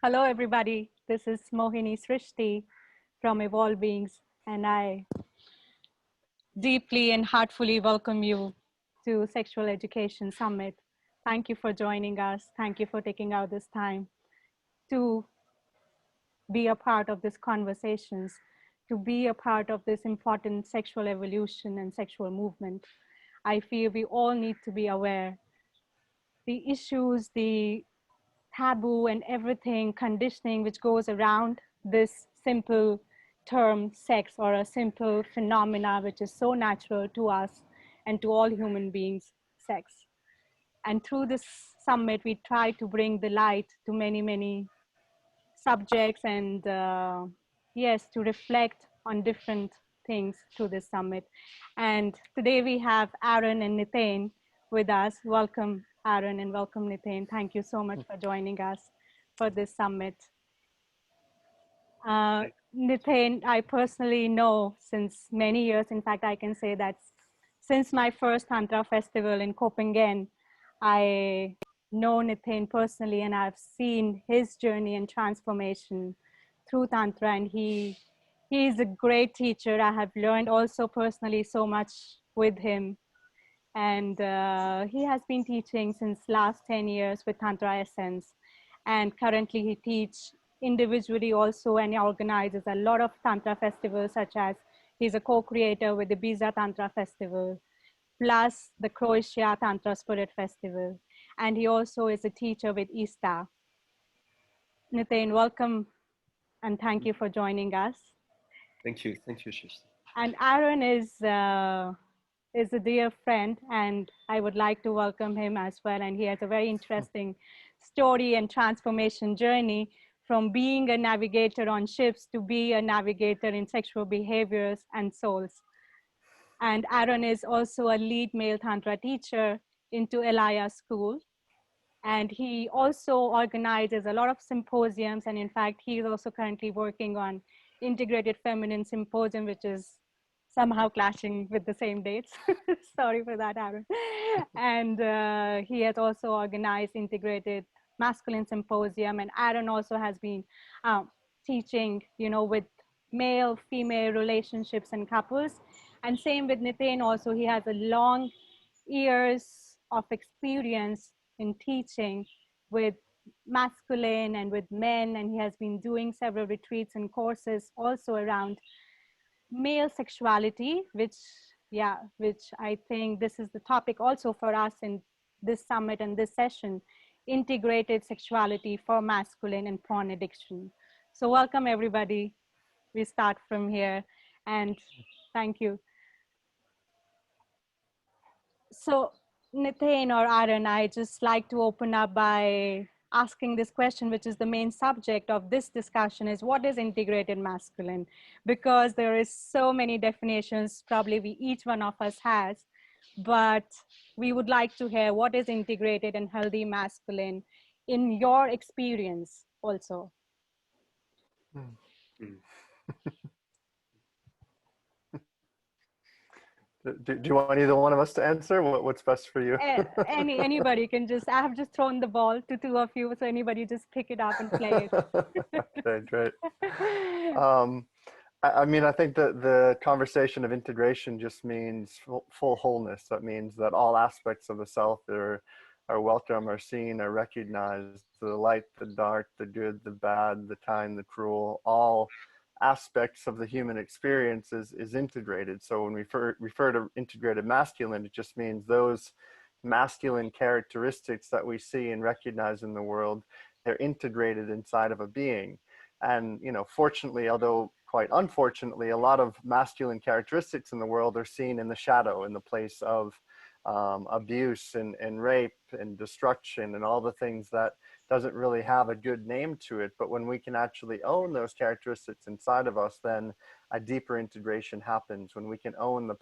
Hello, everybody. This is Mohini Srishti from Evolved Beings, and I deeply and heartfully welcome you to Sexual Education Summit. Thank you for joining us. Thank you for taking out this time to be a part of these conversations, to be a part of this important sexual evolution and sexual movement. I feel we all need to be aware the issues, the taboo and everything, conditioning which goes around this simple term sex, or a simple phenomena which is so natural to us and to all human beings, sex. And through this summit, we try to bring the light to many, many subjects and yes, to reflect on different things through this summit. And today we have Aaron and Niten with us. Welcome, Aaron, and welcome, Niten. Thank you so much for joining us for this summit. Niten, I personally know since many years. In fact, I can say that since my first Tantra festival in Copenhagen, I know Niten personally, and I've seen his journey and transformation through Tantra, and he is a great teacher. I have learned also personally so much with him, and he has been teaching since last 10 years with Tantra Essence, and currently he teaches individually also, and he organizes a lot of Tantra festivals, such as he's a co-creator with the Biza Tantra Festival, plus the Croatia Tantra Spirit Festival. And he also is a teacher with ISTA. Niten, welcome, and thank you for joining us. Thank you, Srishti. And Aaron is a dear friend, and I would like to welcome him as well. And he has a very interesting story and transformation journey from being a navigator on ships to be a navigator in sexual behaviors and souls. And Aaron is also a lead male Tantra teacher into Elia School. And he also organizes a lot of symposiums. And in fact, he is also currently working on Integrated Feminine Symposium, which is somehow clashing with the same dates. Sorry for that, Aaron. And he has also organized Integrated Masculine Symposium. And Aaron also has been teaching, with male, female relationships and couples. And same with Niten also, he has a long years of experience in teaching with masculine and with men, and he has been doing several retreats and courses also around male sexuality, which I think this is the topic also for us in this summit and this session, integrated sexuality for masculine and porn addiction. So welcome everybody. We start from here, and thank you. So Niten or Aaron, I just like to open up by asking this question, which is the main subject of this discussion, is what is integrated masculine? Because there is so many definitions, probably each one of us has, but we would like to hear what is integrated and healthy masculine in your experience also. Do you want either one of us to answer? What's best for you? Anybody can just, I have just thrown the ball to two of you, so anybody just pick it up and play it. Okay, great. I mean, I think that the conversation of integration just means full wholeness. That means that all aspects of the self are welcome, are seen, are recognized. The light, the dark, the good, the bad, the kind, the cruel, all aspects of the human experience is integrated. So when we refer to integrated masculine, it just means those masculine characteristics that we see and recognize in the world, they're integrated inside of a being. And, fortunately, although quite unfortunately, a lot of masculine characteristics in the world are seen in the shadow, in the place of abuse and rape and destruction and all the things that doesn't really have a good name to it. But when we can actually own those characteristics inside of us, then a deeper integration happens. When we can own the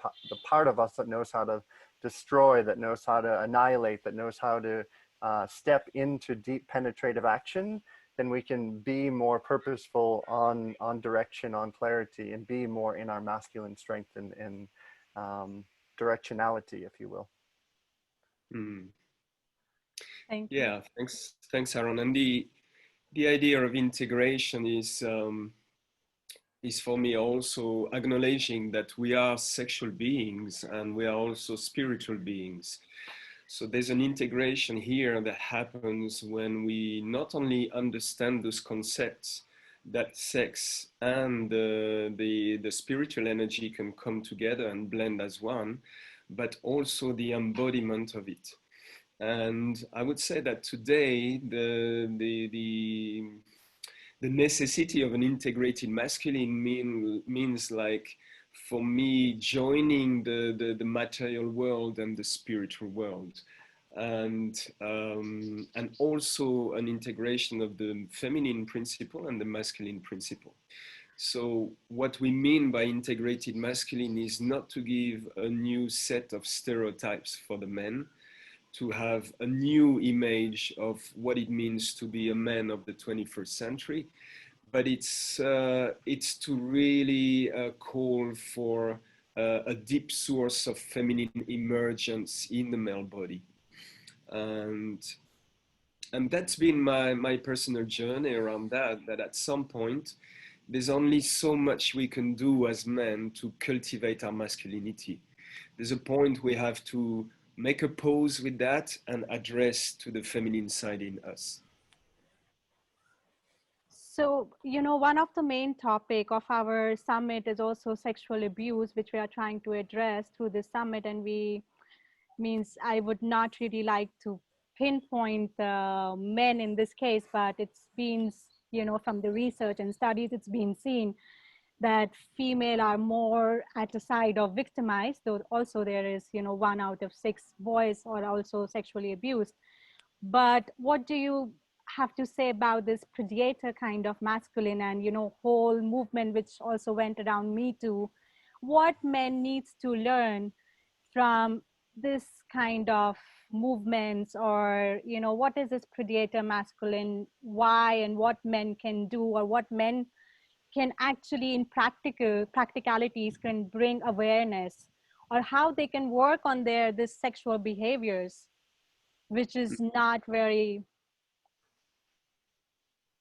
part of us that knows how to destroy, that knows how to annihilate, that knows how to step into deep penetrative action, then we can be more purposeful on direction, on clarity, and be more in our masculine strength and directionality, if you will. Thank you. Yeah, thanks, Aaron. And the idea of integration is for me also acknowledging that we are sexual beings and we are also spiritual beings. So there's an integration here that happens when we not only understand those concepts that sex and the spiritual energy can come together and blend as one, but also the embodiment of it. And I would say that today the necessity of an integrated masculine means like for me joining the material world and the spiritual world, and also an integration of the feminine principle and the masculine principle. So what we mean by integrated masculine is not to give a new set of stereotypes for the men, to have a new image of what it means to be a man of the 21st century, but it's to really call for a deep source of feminine emergence in the male body, and that's been my personal journey around that. That at some point, there's only so much we can do as men to cultivate our masculinity. There's a point we have to make a pause with that and address to the feminine side in us. So, one of the main topic of our summit is also sexual abuse, which we are trying to address through this summit. And I would not really like to pinpoint the men in this case, but it's been, from the research and studies, it's been seen that female are more at the side of victimized, though also there is, 1 out of 6 boys are also sexually abused. But what do you have to say about this predator kind of masculine and, whole movement, which also went around Me Too? What men needs to learn from this kind of movements, or, what is this predator masculine? Why, and what men can do, or what men can actually in practicalities can bring awareness, or how they can work on this sexual behaviors, which is not very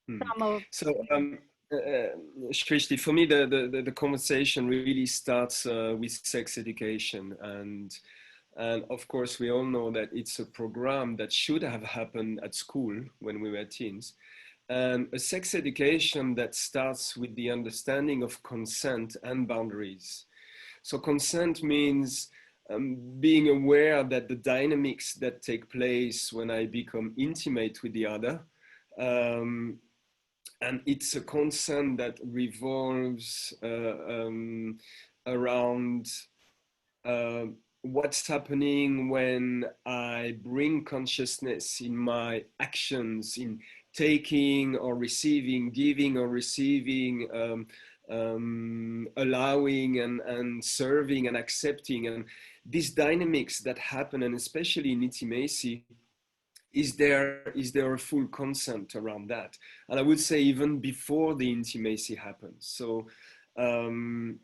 from a So, Shrishti, for me, the conversation really starts with sex education. And of course, we all know that it's a program that should have happened at school when we were teens. And a sex education that starts with the understanding of consent and boundaries. So consent means being aware that the dynamics that take place when I become intimate with the other, and it's a consent that revolves around what's happening when I bring consciousness in my actions, in taking or receiving, giving or receiving, allowing and serving and accepting. And these dynamics that happen, and especially in intimacy, is there a full consent around that? And I would say even before the intimacy happens. So, for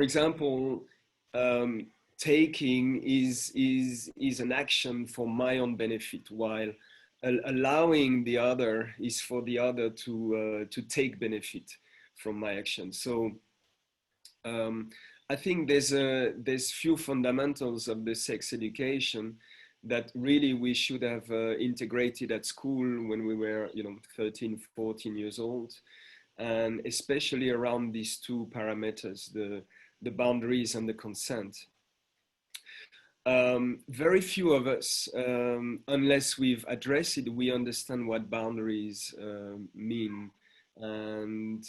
example, taking is an action for my own benefit, while allowing the other is for the other to take benefit from my action. So I think there's few fundamentals of the sex education that really we should have integrated at school when we were 13, 14 years old, and especially around these two parameters, the boundaries and the consent. Very few of us, unless we've addressed it, we understand what boundaries mean. And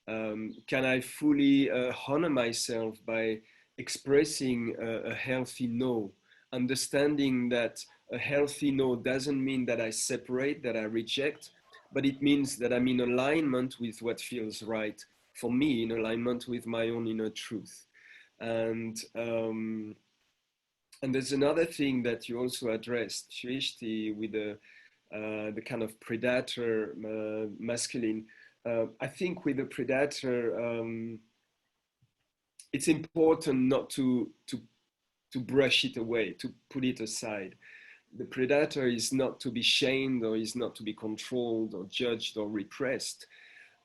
can I fully honor myself by expressing a healthy no, understanding that a healthy no doesn't mean that I separate, that I reject, but it means that I'm in alignment with what feels right for me, in alignment with my own inner truth. And there's another thing that you also addressed, Shrishti, with the kind of predator masculine. I think with the predator, it's important not to brush it away, to put it aside. the predator is not to be shamed, or is not to be controlled or judged or repressed.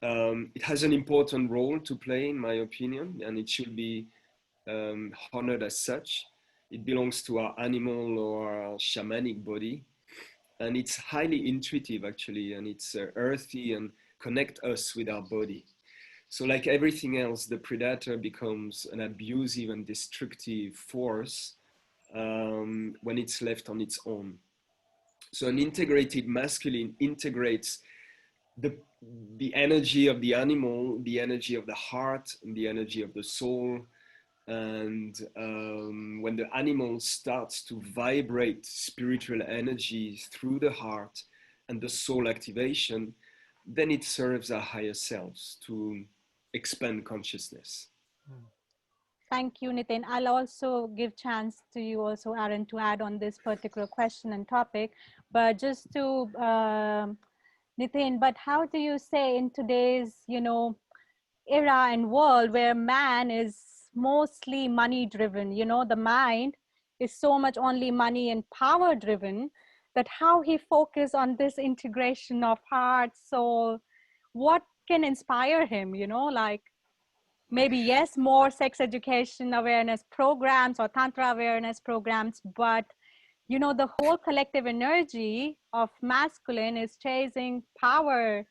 It has an important role to play, in my opinion, and it should be honored as such. It belongs to our animal or our shamanic body, and it's highly intuitive actually, and it's earthy and connect us with our body. So like everything else, the predator becomes an abusive and destructive force when it's left on its own. So an integrated masculine integrates the, the energy of the animal, the energy of the heart, and the energy of the soul. And when the animal starts to vibrate spiritual energy through the heart and the soul activation, then it serves our higher selves to expand consciousness. Thank you, Niten. I'll also give chance to you also, Aaron, to add on this particular question and topic. But just to, Niten, but how do you say in today's, era and world where man is mostly money driven, the mind is so much only money and power driven, that how he focus on this integration of heart, soul, what can inspire him, like maybe yes, more sex education awareness programs or tantra awareness programs, but the whole collective energy of masculine is chasing power,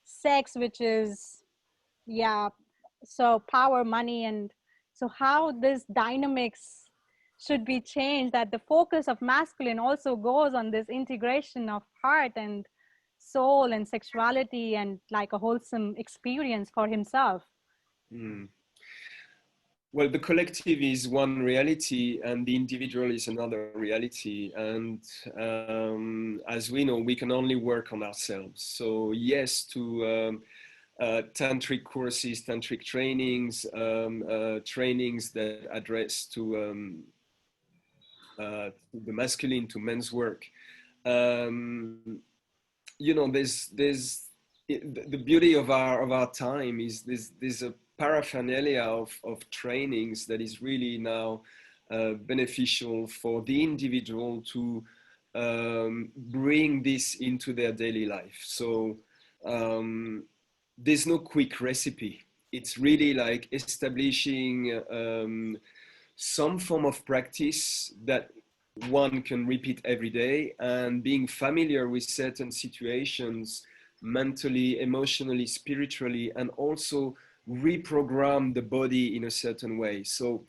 sex, which is, yeah, so power, money, and so how this dynamics should be changed, that the focus of masculine also goes on this integration of heart and soul and sexuality and like a wholesome experience for himself. Mm. Well, the collective is one reality and the individual is another reality. And as we know, we can only work on ourselves. So yes, to tantric courses, tantric trainings, trainings that address to the masculine, to men's work. There's the beauty of our time is there's a paraphernalia of trainings that is really now beneficial for the individual to bring this into their daily life. So there's no quick recipe. It's really like establishing some form of practice that one can repeat every day, and being familiar with certain situations mentally, emotionally, spiritually, and also reprogram the body in a certain way. So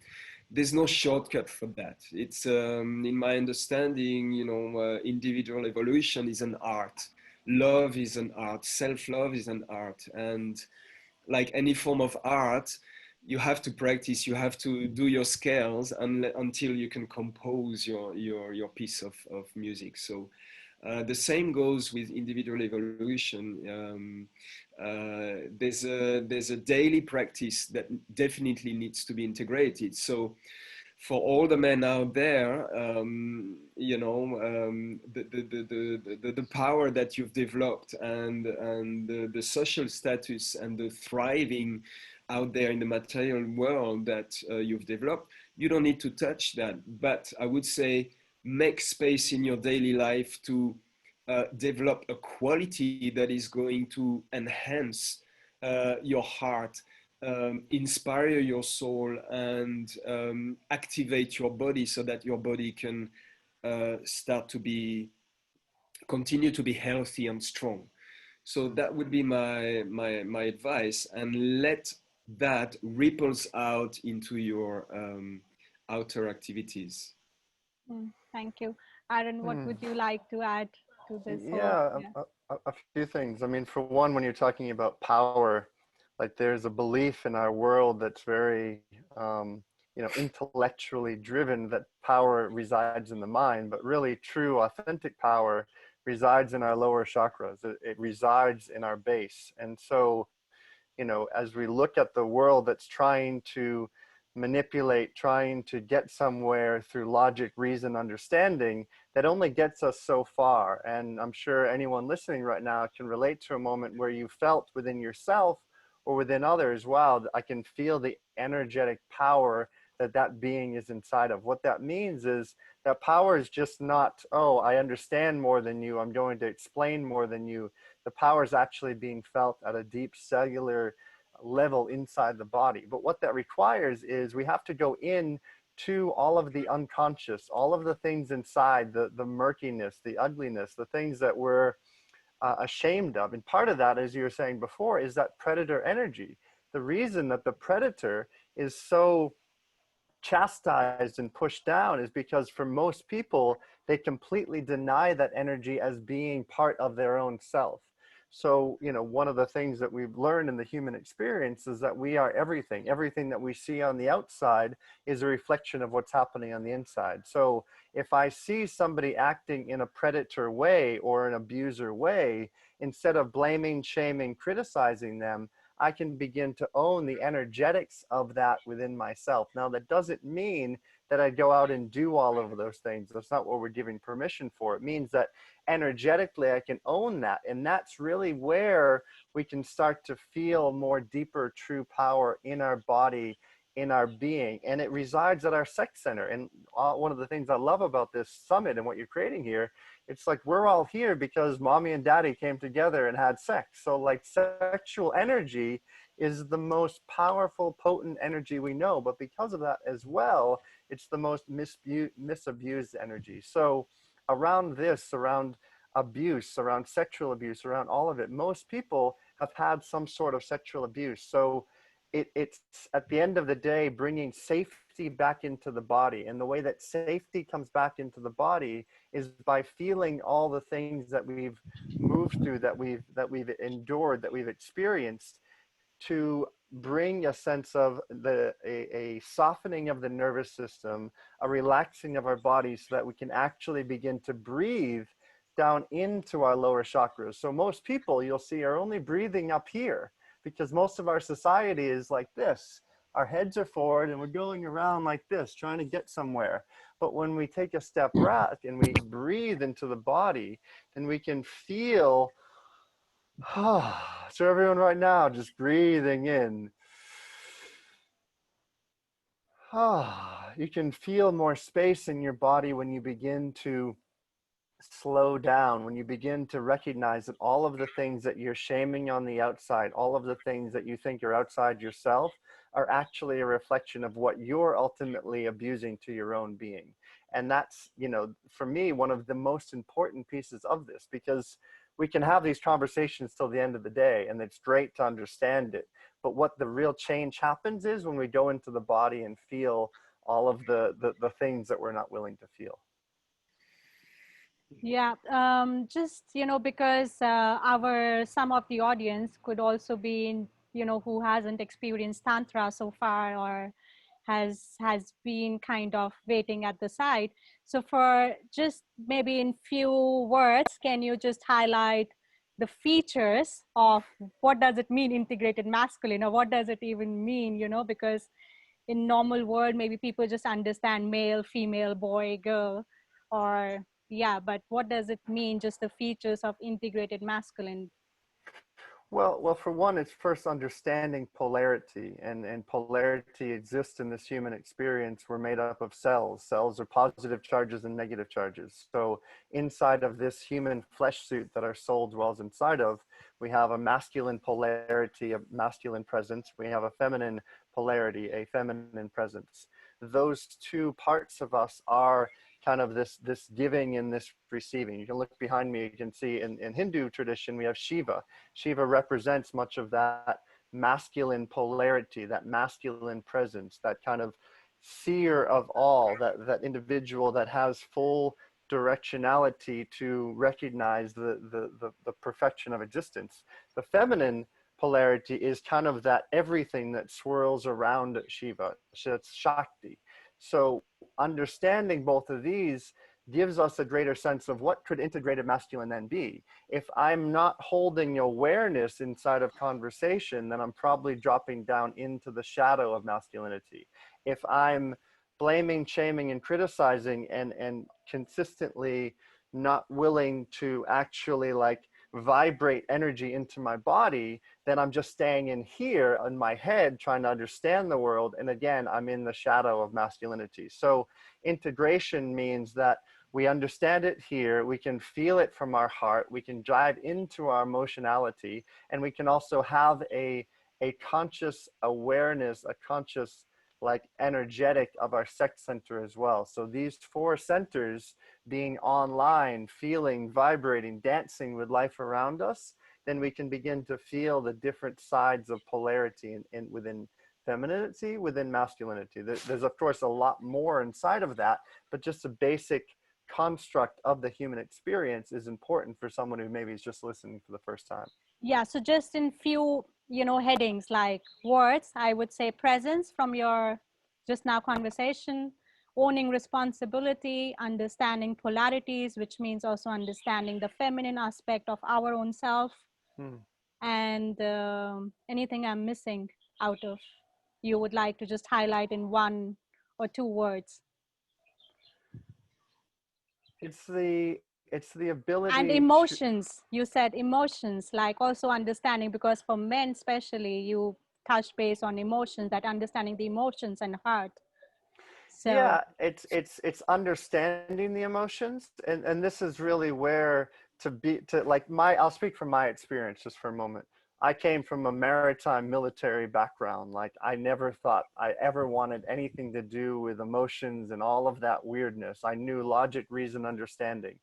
there's no shortcut for that. It's in my understanding, individual evolution is an art. Love is an art. Self-love is an art. And like any form of art, you have to practice, you have to do your scales until you can compose your piece of music. So the same goes with individual evolution. There's a daily practice that definitely needs to be integrated. So for all the men out there, the power that you've developed and the social status and the thriving out there in the material world that you've developed, you don't need to touch that. But I would say make space in your daily life to develop a quality that is going to enhance your heart, inspire your soul, and activate your body so that your body can start to continue to be healthy and strong. So that would be my advice, and let that ripples out into your outer activities. Thank you. Aaron, what would you like to add to this whole? Yeah, a few things. I mean, for one, when you're talking about power, like there's a belief in our world that's very, intellectually driven, that power resides in the mind, but really true, authentic power resides in our lower chakras. It resides in our base. And so, as we look at the world that's trying to manipulate, trying to get somewhere through logic, reason, understanding, that only gets us so far. And I'm sure anyone listening right now can relate to a moment where you felt within yourself or within others, wow, I can feel the energetic power that being is inside of. What that means is that power is just not, oh, I understand more than you, I'm going to explain more than you. The power is actually being felt at a deep cellular level inside the body. But what that requires is we have to go in to all of the unconscious, all of the things inside, the murkiness, the ugliness, the things that we're ashamed of. And part of that, as you were saying before, is that predator energy. The reason that the predator is so chastised and pushed down is because for most people, they completely deny that energy as being part of their own self. So, you know, one of the things that we've learned in the human experience is that we are everything. Everything that we see on the outside is a reflection of what's happening on the inside. So if I see somebody acting in a predator way or an abuser way, instead of blaming, shaming, criticizing them, I can begin to own the energetics of that within myself. Now, that doesn't mean that I go out and do all of those things. That's not what we're giving permission for. It means that energetically I can own that. And that's really where we can start to feel more deeper true power in our body, in our being. And it resides at our sex center. And one of the things I love about this summit and what you're creating here, it's like we're all here because mommy and daddy came together and had sex. So like sexual energy is the most powerful, potent energy we know. But because of that as well, it's the most misabused energy. So around this, around abuse, around sexual abuse, around all of it, most people have had some sort of sexual abuse. So it's at the end of the day, bringing safety back into the body. And the way that safety comes back into the body is by feeling all the things that we've moved through, that we've endured, that we've experienced, to bring a sense of a softening of the nervous system, a relaxing of our bodies, so that we can actually begin to breathe down into our lower chakras. So most people you'll see are only breathing up here, because most of our society is like this. Our heads are forward and we're going around like this, trying to get somewhere. But when we take a step back and we breathe into the body, then we can feel, so everyone right now, just breathing in. You can feel more space in your body when you begin to slow down, when you begin to recognize that all of the things that you're shaming on the outside, all of the things that you think are outside yourself, are actually a reflection of what you're ultimately abusing to your own being. And that's, you know, for me, one of the most important pieces of this, because we can have these conversations till the end of the day, and it's great to understand it. But what the real change happens is when we go into the body and feel all of the things that we're not willing to feel. Yeah, just, you know, because some of the audience could also be in, you know, who hasn't experienced tantra so far, or has been kind of waiting at the side. So for just maybe in few words, can you just highlight the features of what does it mean integrated masculine, or what does it even mean, you know, because in normal world, maybe people just understand male, female, boy, girl, or yeah, but what does it mean, just the features of integrated masculine? Well, for one, it's first understanding polarity, and polarity exists in this human experience. We're made up of cells. Cells are positive charges and negative charges. So inside of this human flesh suit that our soul dwells inside of, we have a masculine polarity, a masculine presence. We have a feminine polarity, a feminine presence. Those two parts of us are kind of this giving and this receiving. You can look behind me, you can see in Hindu tradition, we have Shiva. Shiva represents much of that masculine polarity, that masculine presence, that kind of seer of all, that individual that has full directionality to recognize the perfection of existence. The feminine polarity is kind of that everything that swirls around Shiva. So it's Shakti. So understanding both of these gives us a greater sense of what could integrated masculine then be. If I'm not holding awareness inside of conversation, then I'm probably dropping down into the shadow of masculinity. If I'm blaming, shaming, and criticizing and consistently not willing to actually like vibrate energy into my body, then I'm just staying in here in my head trying to understand the world. And again, I'm in the shadow of masculinity. So integration means that we understand it here, we can feel it from our heart, we can dive into our emotionality, and we can also have a conscious awareness, a conscious like energetic of our sex center as well. So these four centers being online, feeling, vibrating, dancing with life around us, then we can begin to feel the different sides of polarity in within femininity, within masculinity. There's of course a lot more inside of that, but just a basic construct of the human experience is important for someone who maybe is just listening for the first time. Yeah, so just in few, headings like words, I would say presence from your just now conversation, owning responsibility, understanding polarities, which means also understanding the feminine aspect of our own self, and anything I'm missing out of, you would like to just highlight in one or two words. It's the ability And emotions, you said emotions, like also understanding, because for men especially, you touch base on emotions, that understanding the emotions and heart. So yeah, it's understanding the emotions, and this is really where to like I'll speak from my experience just for a moment. I came from a maritime military background. Like I never thought I ever wanted anything to do with emotions and all of that weirdness. I knew logic, reason, understanding.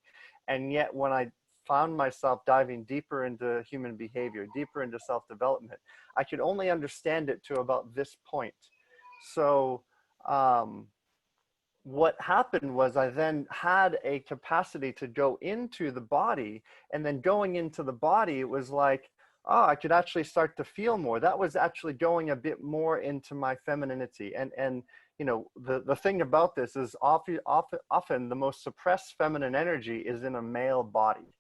And yet when I found myself diving deeper into human behavior, deeper into self-development, I could only understand it to about this point. So what happened was I then had a capacity to go into the body, and then going into the body, it was like, oh, I could actually start to feel more. That was actually going a bit more into my femininity. And the thing about this is often the most suppressed feminine energy is in a male body.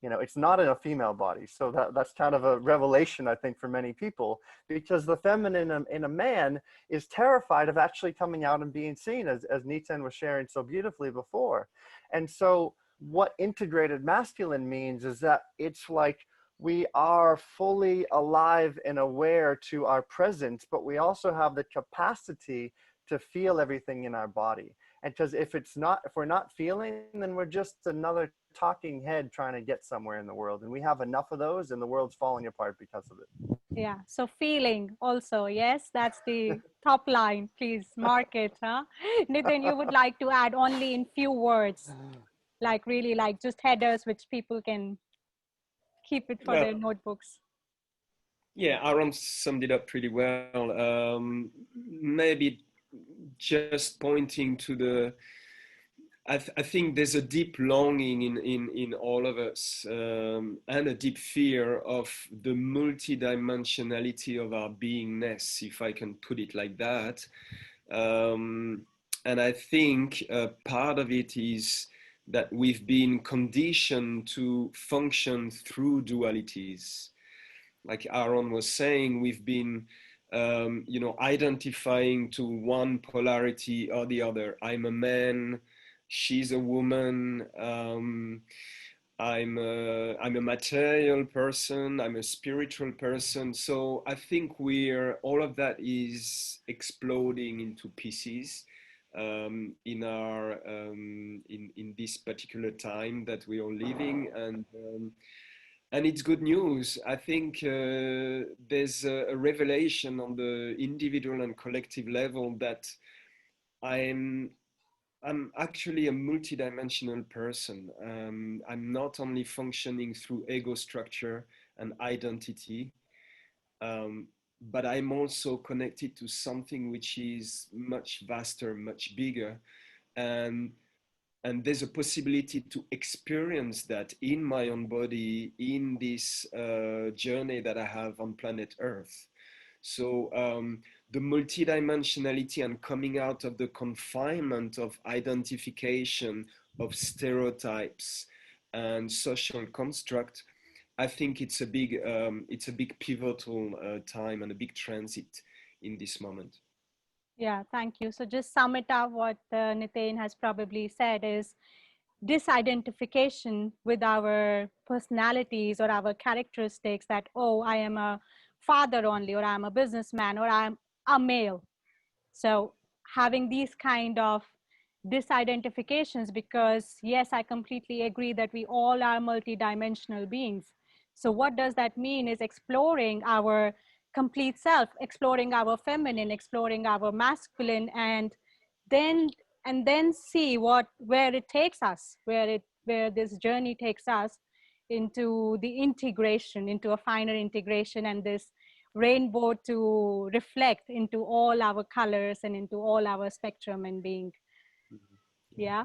It's not in a female body. So that's kind of a revelation, I think, for many people, because the feminine in a man is terrified of actually coming out and being seen, as Niten was sharing so beautifully before. And so what integrated masculine means is that it's like we are fully alive and aware to our presence, but we also have the capacity to feel everything in our body. And because if we're not feeling, then we're just another talking head trying to get somewhere in the world. And we have enough of those, and the world's falling apart because of it. yeah, so feeling also, yes, that's the top line. Please mark it, huh? Nitin, you would like to add only in few words, like really like just headers which people can keep it for their notebooks. Yeah, Aaron summed it up pretty well. Maybe just pointing to I think there's a deep longing in all of us, and a deep fear of the multidimensionality of our beingness, if I can put it like that. And I think part of it is that we've been conditioned to function through dualities. Like Aaron was saying, we've been identifying to one polarity or the other. I'm a man, she's a woman, I'm a material person, I'm a spiritual person. So I think all of that is exploding into pieces in this particular time that we are living, and it's good news. I think there's a revelation on the individual and collective level that I'm I'm actually a multidimensional person. I'm not only functioning through ego structure and identity, um, but I'm also connected to something which is much vaster, much bigger, and and there's a possibility to experience that in my own body in this journey that I have on planet Earth. So the multidimensionality and coming out of the confinement of identification, of stereotypes and social construct, I think it's a big pivotal time and a big transit in this moment. Yeah, thank you. So just sum it up, what Nitin has probably said is disidentification with our personalities or our characteristics, that, oh, I am a father only, or I'm a businessman, or I'm a male. So having these kind of disidentifications, because yes, I completely agree that we all are multidimensional beings. So what does that mean is exploring our complete self, exploring our feminine, exploring our masculine, then then see where it takes us, where this journey takes us into the integration, into a finer integration, and this rainbow to reflect into all our colors and into all our spectrum and being. Yeah.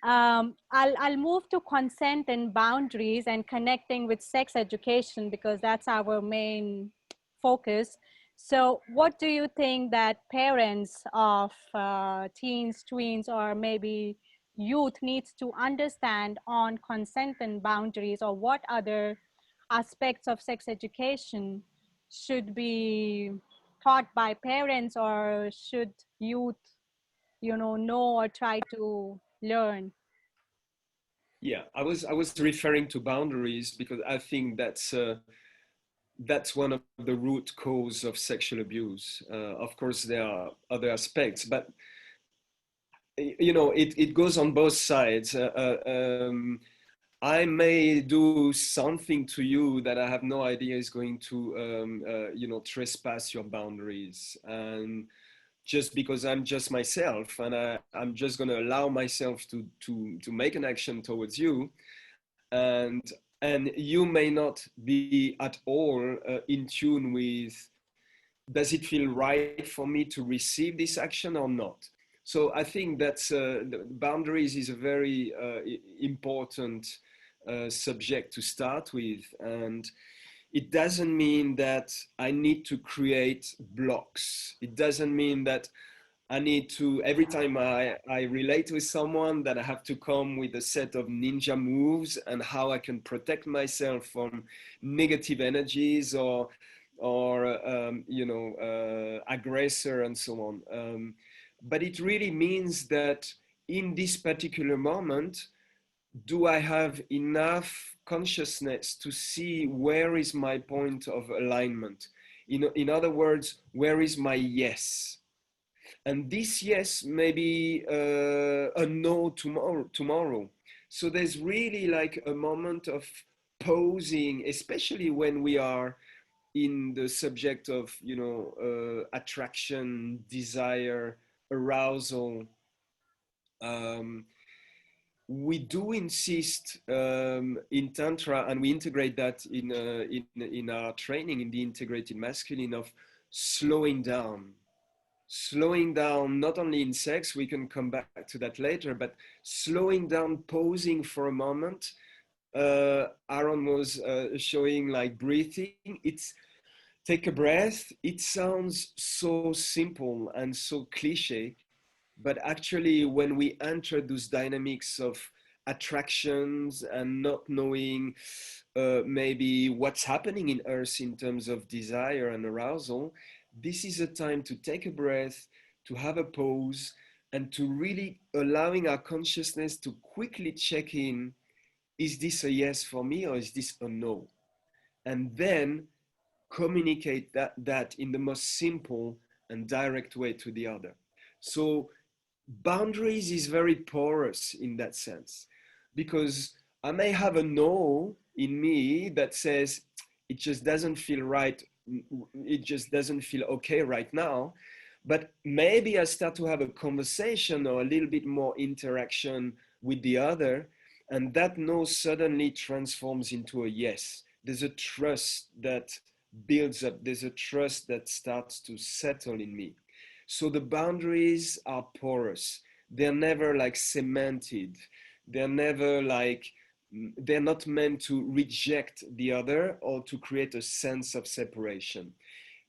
I'll move to consent and boundaries and connecting with sex education, because that's our main focus. So what do you think that parents of teens, tweens, or maybe youth needs to understand on consent and boundaries, or what other aspects of sex education should be taught by parents, or should youth know or try to learn? Yeah, I was referring to boundaries because I think that's one of the root cause of sexual abuse. Of course, there are other aspects, but it goes on both sides. I may do something to you that I have no idea is going to trespass your boundaries, and just because I'm just myself and I'm just going to allow myself to make an action towards you, and you may not be at all in tune with, does it feel right for me to receive this action or not? So I think that's the boundaries is a very important subject to start with, and it doesn't mean that I need to create blocks. It doesn't mean that I need to, every time I relate with someone, that I have to come with a set of ninja moves and how I can protect myself from negative energies or aggressor and so on. But it really means that in this particular moment, do I have enough consciousness to see where is my point of alignment? In other words, where is my yes? And this yes may be a no tomorrow. So there's really like a moment of pausing, especially when we are in the subject of attraction, desire, arousal. Um, we do insist in tantra, and we integrate that in our training in the integrated masculine, of slowing down, not only in sex, we can come back to that later, but slowing down, pausing for a moment. Aaron was showing like breathing. It's take a breath. It sounds so simple and so cliche, but actually when we enter those dynamics of attractions and not knowing maybe what's happening in us in terms of desire and arousal, this is a time to take a breath, to have a pause, and to really allowing our consciousness to quickly check in, is this a yes for me or is this a no? And then communicate that in the most simple and direct way to the other. So boundaries is very porous in that sense, because I may have a no in me that says it just doesn't feel right, it just doesn't feel okay right now, but maybe I start to have a conversation or a little bit more interaction with the other, and that no suddenly transforms into a yes. There's a trust that builds up, there's a trust that starts to settle in me. So the boundaries are porous. They're never like cemented. They're never like, they're not meant to reject the other or to create a sense of separation.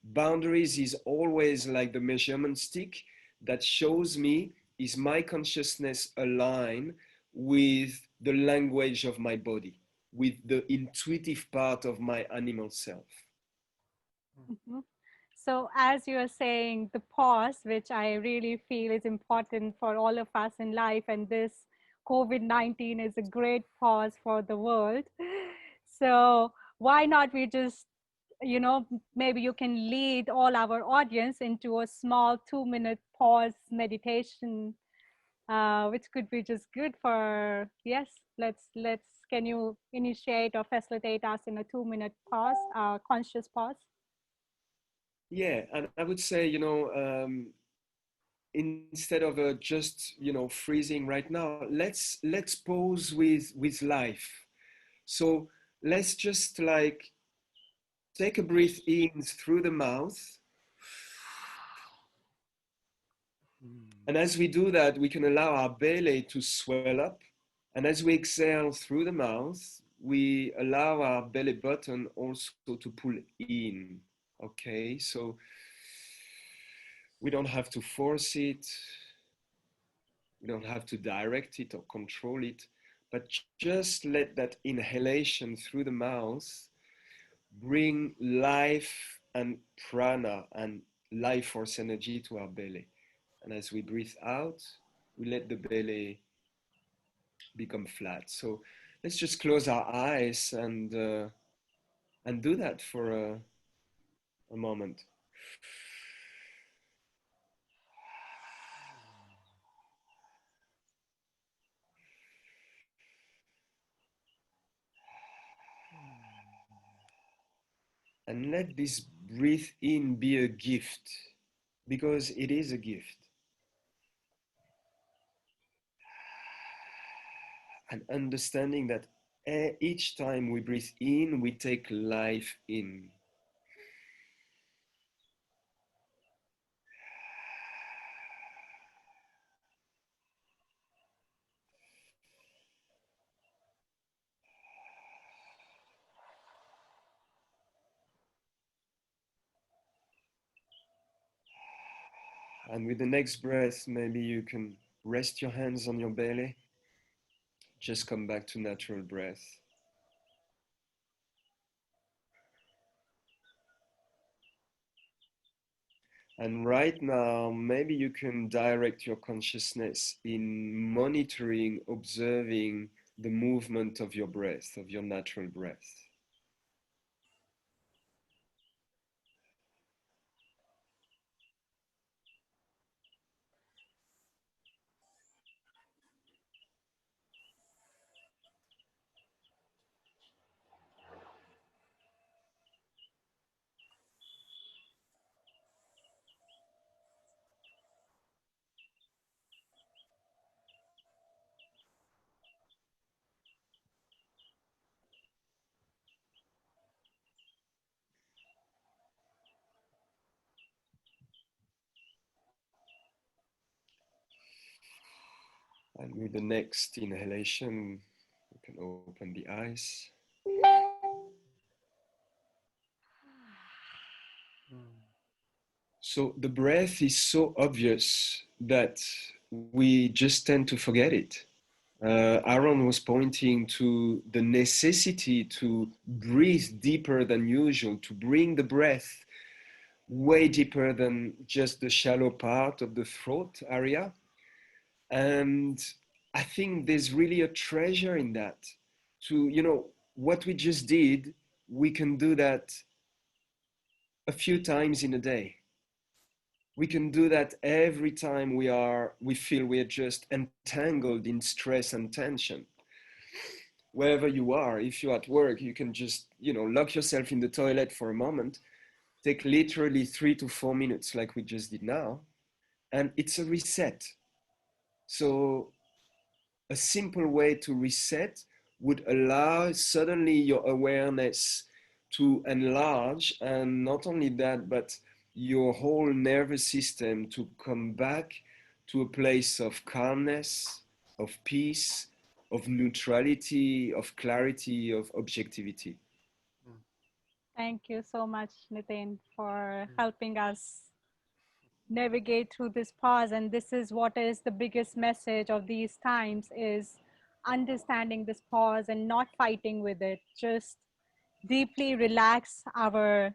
Boundaries is always like the measurement stick that shows me, is my consciousness aligned with the language of my body, with the intuitive part of my animal self. Mhm. So as you're saying, the pause, which I really feel is important for all of us in life, and this COVID-19 is a great pause for the world. So why not we just, maybe you can lead all our audience into a small 2-minute pause meditation, which could be just good for, yes, can you initiate or facilitate us in a 2-minute pause, conscious pause? Yeah, and I would say, instead of just, freezing right now, let's pause with life. So let's just like take a breath in through the mouth. And as we do that, we can allow our belly to swell up. And as we exhale through the mouth, we allow our belly button also to pull in. Okay, so we don't have to force it. We don't have to direct it or control it, but just let that inhalation through the mouth bring life and prana and life force energy to our belly. And as we breathe out, we let the belly become flat. So let's just close our eyes and do that for a moment. And let this breathe in be a gift, because it is a gift. And understanding that each time we breathe in, we take life in. And with the next breath, maybe you can rest your hands on your belly. Just come back to natural breath. And right now, maybe you can direct your consciousness in monitoring, observing the movement of your breath, of your natural breath. And with the next inhalation, you can open the eyes. So the breath is so obvious that we just tend to forget it. Aaron was pointing to the necessity to breathe deeper than usual, to bring the breath way deeper than just the shallow part of the throat area. And I think there's really a treasure in that. What we just did, we can do that a few times in a day. We can do that every time we feel we're just entangled in stress and tension. Wherever you are, if you're at work, you can just, lock yourself in the toilet for a moment, take literally 3 to 4 minutes like we just did now, and it's a reset. So a simple way to reset would allow suddenly your awareness to enlarge, and not only that, but your whole nervous system to come back to a place of calmness, of peace, of neutrality, of clarity, of objectivity. Thank you so much, Niten, for helping us navigate through this pause. And this is what is the biggest message of these times, is understanding this pause and not fighting with it. Just deeply relax our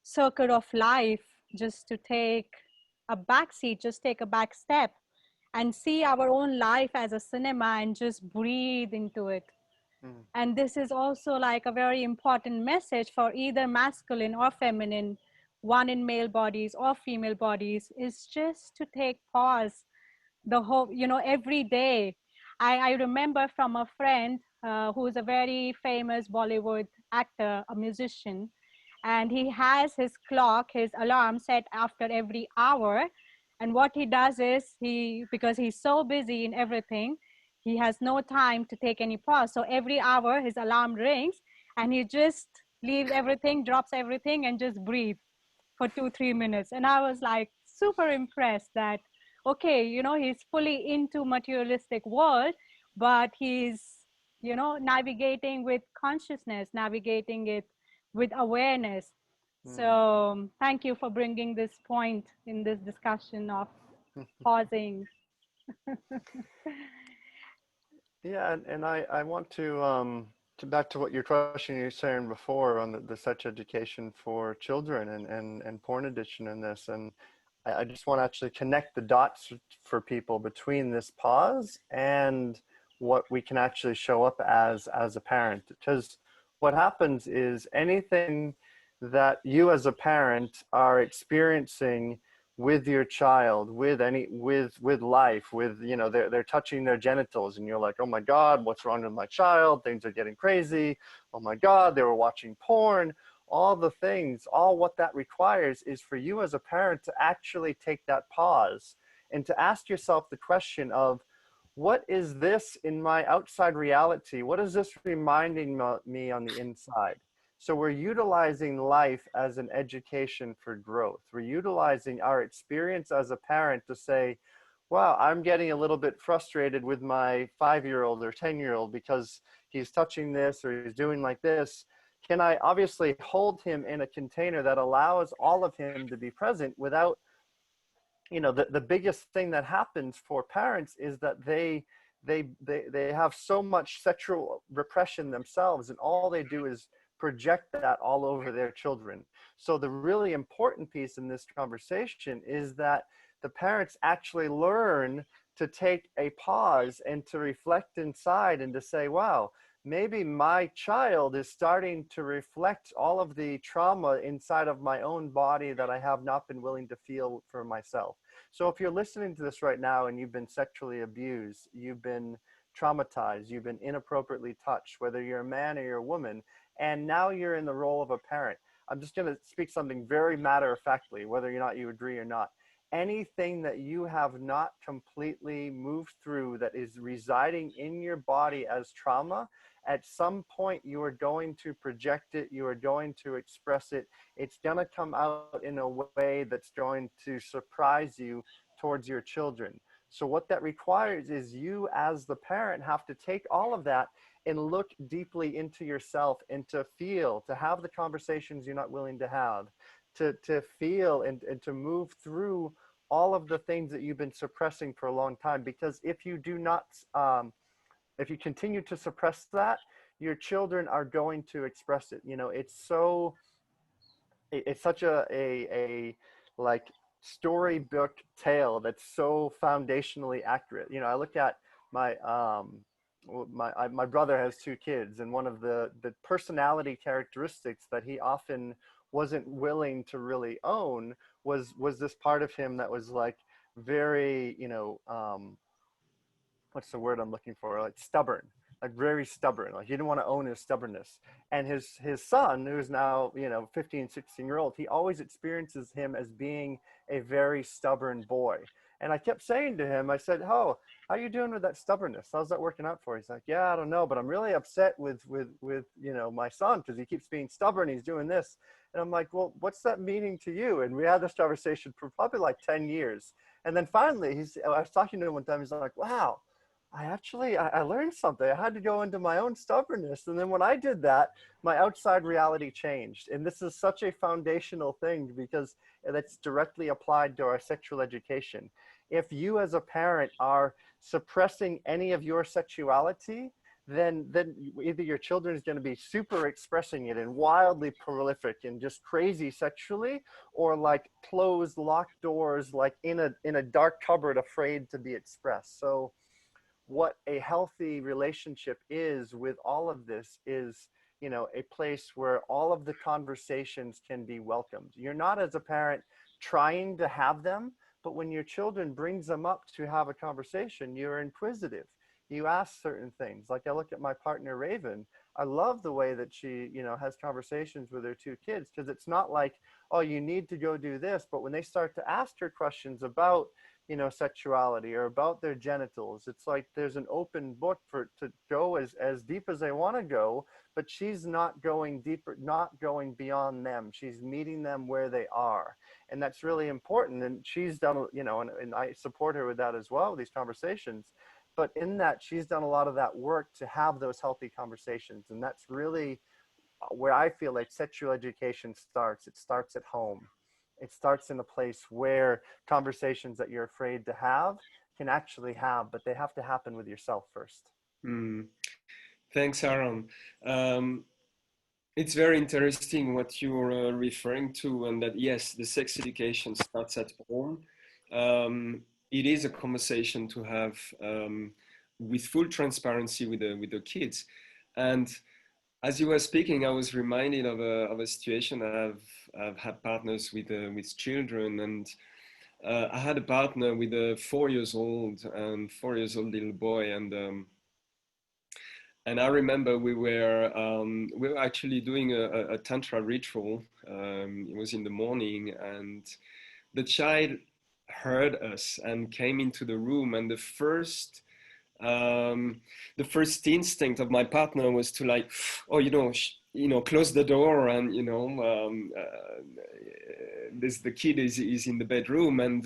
circle of life, just to take a back seat, just take a back step, and see our own life as a cinema and just breathe into it. Mm. And this is also like a very important message for either masculine or feminine, one in male bodies or female bodies, is just to take pause the whole, every day. I remember from a friend who's a very famous Bollywood actor, a musician, and he has his clock, his alarm set after every hour. And what he does is because he's so busy in everything, he has no time to take any pause. So every hour his alarm rings and he just leaves everything, drops everything and just breathe for 2-3 minutes. And I was like super impressed that, okay, he's fully into materialistic world, but he's, navigating with consciousness, navigating it with awareness. Mm. So thank you for bringing this point in this discussion of pausing. Yeah, and I want to back to what your question you were saying before on the sex education for children and porn addiction in this. And I just want to actually connect the dots for people between this pause and what we can actually show up as a parent. Because what happens is anything that you as a parent are experiencing with your child, with life, with, they're touching their genitals and you're like, oh my God, what's wrong with my child? Things are getting crazy. Oh my God, they were watching porn. All the things, all what that requires is for you as a parent to actually take that pause and to ask yourself the question of, what is this in my outside reality? What is this reminding me on the inside? So we're utilizing life as an education for growth. We're utilizing our experience as a parent to say, wow, I'm getting a little bit frustrated with my 5-year-old or 10-year-old because he's touching this or he's doing like this. Can I obviously hold him in a container that allows all of him to be present without, the biggest thing that happens for parents is that they have so much sexual repression themselves, and all they do is project that all over their children. So the really important piece in this conversation is that the parents actually learn to take a pause and to reflect inside and to say, wow, maybe my child is starting to reflect all of the trauma inside of my own body that I have not been willing to feel for myself. So if you're listening to this right now and you've been sexually abused, you've been traumatized, you've been inappropriately touched, whether you're a man or you're a woman, and now you're in the role of a parent. I'm just going to speak something very matter-of-factly, whether or not you agree or not. Anything that you have not completely moved through that is residing in your body as trauma, at some point you are going to project it, you are going to express it. It's going to come out in a way that's going to surprise you towards your children. So what that requires is you as the parent have to take all of that and look deeply into yourself and to feel, to have the conversations you're not willing to have, to feel and to move through all of the things that you've been suppressing for a long time. Because if you do not, if you continue to suppress that, your children are going to express it. It's such a like storybook tale that's so foundationally accurate. I look at my my brother has 2 kids, and one of the personality characteristics that he often wasn't willing to really own was this part of him that was like very, what's the word I'm looking for? Like stubborn, like very stubborn. Like he didn't want to own his stubbornness. And his son, who's now, 15, 16-year-old, he always experiences him as being a very stubborn boy. And I kept saying to him, I said, oh, how you doing with that stubbornness? How's that working out for you? He's like, yeah, I don't know, but I'm really upset with my son because he keeps being stubborn. He's doing this. And I'm like, well, what's that meaning to you? And we had this conversation for probably like 10 years. And then finally, I was talking to him one time. He's like, wow, I learned something. I had to go into my own stubbornness. And then when I did that, my outside reality changed. And this is such a foundational thing because that's directly applied to our sexual education. If you as a parent are suppressing any of your sexuality, then either your children is going to be super expressing it and wildly prolific and just crazy sexually, or like closed, locked doors, like in a dark cupboard, afraid to be expressed. So what a healthy relationship is with all of this is, you know, a place where all of the conversations can be welcomed. You're not, as a parent, trying to have them, but when your children brings them up to have a conversation, you're inquisitive. You ask certain things. Like, I look at my partner Raven, I love the way that she, you know, has conversations with her two kids, because it's not like, oh, you need to go do this, but when they start to ask her questions about, you know, sexuality or about their genitals, it's like there's an open book for to go as deep as they want to go, but she's not going deeper, not going beyond them. She's meeting them where they are, and that's really important. And she's done, you know, and I support her with that as well, these conversations. But in that, she's done a lot of that work to have those healthy conversations, and that's really where I feel like sexual education starts. It starts at home. It starts in a place where conversations that you're afraid to have can actually have, but they have to happen with yourself first. Mm. Thanks, Aaron. Um, it's very interesting what you're referring to, and that yes, the sex education starts at home. It is a conversation to have with full transparency with the kids. And as you were speaking, I was reminded of a situation. I've had partners with children, and I had a partner with a 4 years old and 4 years old little boy, and I remember we were actually doing a tantra ritual. It was in the morning, and the child heard us and came into the room, and um, the first instinct of my partner was to like, oh, close the door, and this the kid is in the bedroom, and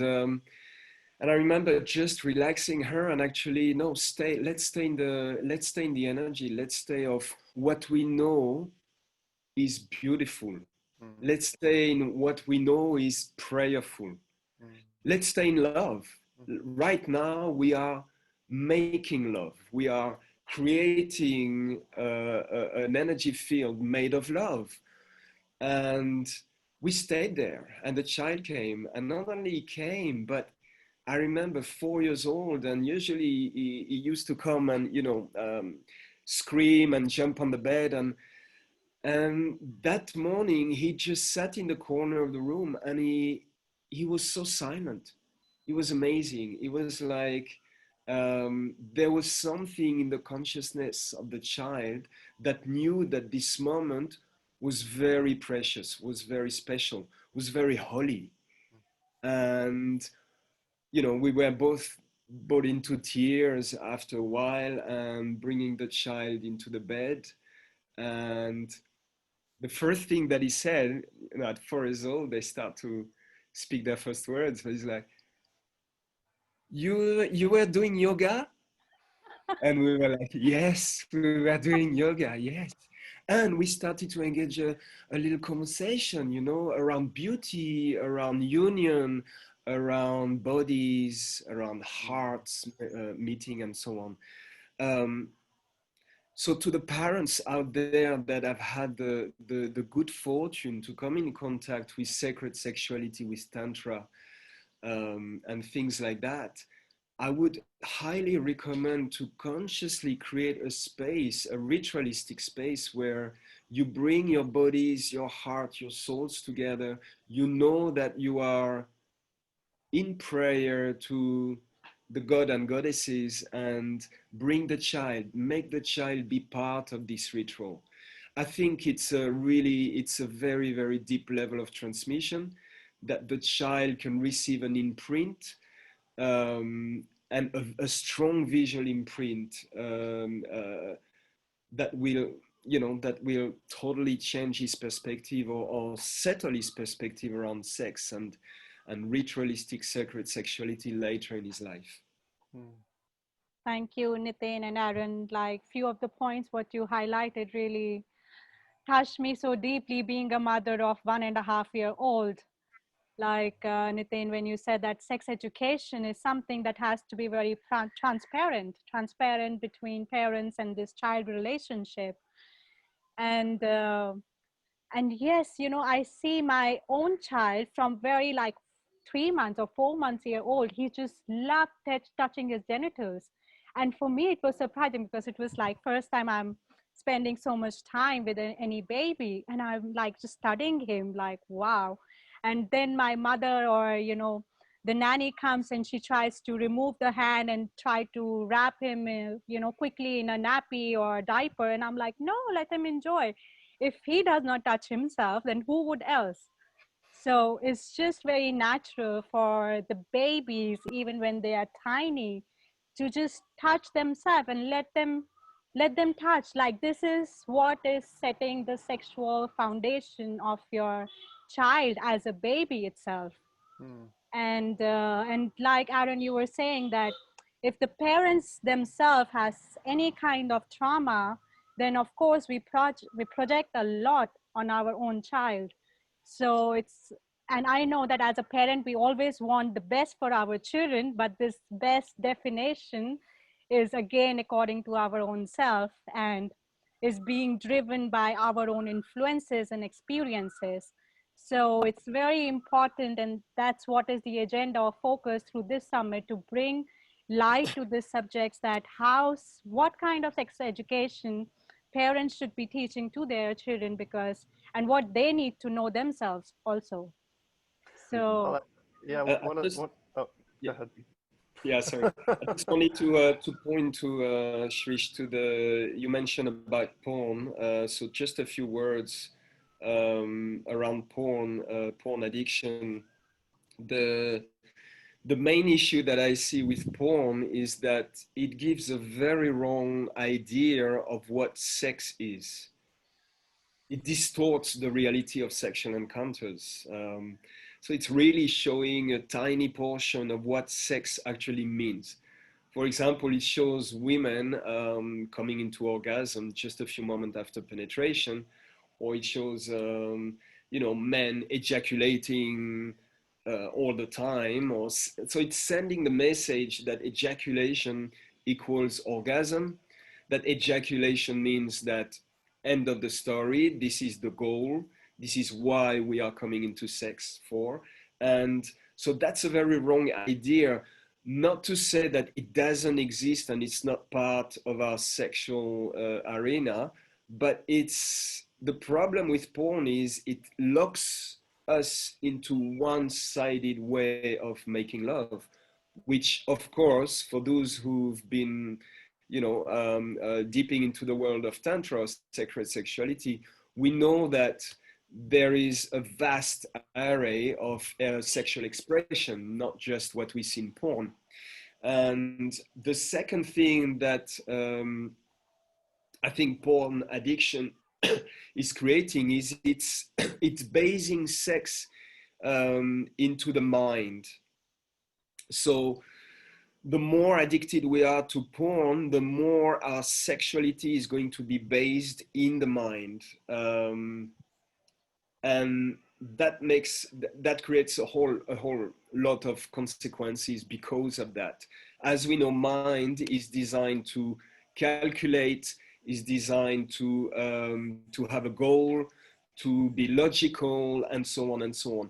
I remember just relaxing her and actually, no, stay. Let's stay in the energy. Let's stay of what we know is beautiful. Mm, Let's stay in what we know is prayerful. mm, Let's stay in love. mm, Right now, we are making love. We are creating an energy field made of love. And we stayed there, and the child came, and not only he came, but I remember 4 years old, and usually he used to come and scream and jump on the bed, and that morning he just sat in the corner of the room, and he was so silent. It was amazing. It was like there was something in the consciousness of the child that knew that this moment was very precious, was very special, was very holy, and we were both into tears after a while, and bringing the child into the bed. And the first thing that he said, at 4 years old, they start to speak their first words. But he's like, you were doing yoga? And we were like, yes, we were doing yoga, yes. And we started to engage a little conversation, around beauty, around union, around bodies, around hearts meeting, and so on. Um, so to the parents out there that have had the good fortune to come in contact with sacred sexuality, with tantra, and things like that, I would highly recommend to consciously create a space, a ritualistic space, where you bring your bodies, your heart, your souls together. You know that you are in prayer to the god and goddesses, and bring the child, make the child be part of this ritual. I think it's a very, very deep level of transmission, that the child can receive an imprint, and a strong visual imprint, that will totally change his perspective, or settle his perspective around sex and ritualistic sacred sexuality later in his life. mm, Thank you, Niten and Aaron. Like, few of the points what you highlighted really touched me so deeply, being a mother of 1.5-year-old. like Niten, when you said that sex education is something that has to be very transparent between parents and this child relationship. And and yes, you know, I see my own child from very like 3 months or 4 months year old, he just loved touching his genitals. And for me it was surprising because it was like first time I'm spending so much time with any baby, and I'm like just studying him like wow. And then my mother, or you know, the nanny comes and she tries to remove the hand and try to wrap him you know, quickly in a nappy or a diaper, and I'm like, no, let him enjoy. If he does not touch himself, then who would else? So it's just very natural for the babies, even when they are tiny, to just touch themselves and let them touch. Like this is what is setting the sexual foundation of your child as a baby itself. Hmm. And like Aaron, you were saying that if the parents themselves has any kind of trauma, then of course we project a lot on our own child. So it's, and I know that as a parent we always want the best for our children, but this best definition is again according to our own self, and is being driven by our own influences and experiences. So it's very important, and that's what is the agenda or focus through this summit, to bring light to these subjects, that what kind of sex education parents should be teaching to their children, because and what they need to know themselves also. Well, So yeah, I just, oh, go yeah, ahead. yeah, sorry. I just wanted to point to Shrish, to the, you mentioned about porn. So just a few words around porn, porn addiction. The the main issue that I see with porn is that it gives a very wrong idea of what sex is. It distorts the reality of sexual encounters. So it's really showing a tiny portion of what sex actually means. For example, it shows women coming into orgasm just a few moments after penetration, or it shows, you know, men ejaculating all the time. So it's sending the message that ejaculation equals orgasm, that ejaculation means that end of the story, this is the goal, this is why we are coming into sex for. And so that's a very wrong idea. Not to say that it doesn't exist and it's not part of our sexual arena, but it's, the problem with porn is it locks us into one-sided way of making love, which of course for those who've been, you know, dipping into the world of tantra or sacred sexuality, we know that there is a vast array of sexual expression, not just what we see in porn. And the second thing that I think porn addiction is creating is it's basing sex into the mind. So the more addicted we are to porn, the more our sexuality is going to be based in the mind. And that creates a whole lot of consequences because of that. As we know, mind is designed to calculate, is designed to have a goal, to be logical, and so on and so on.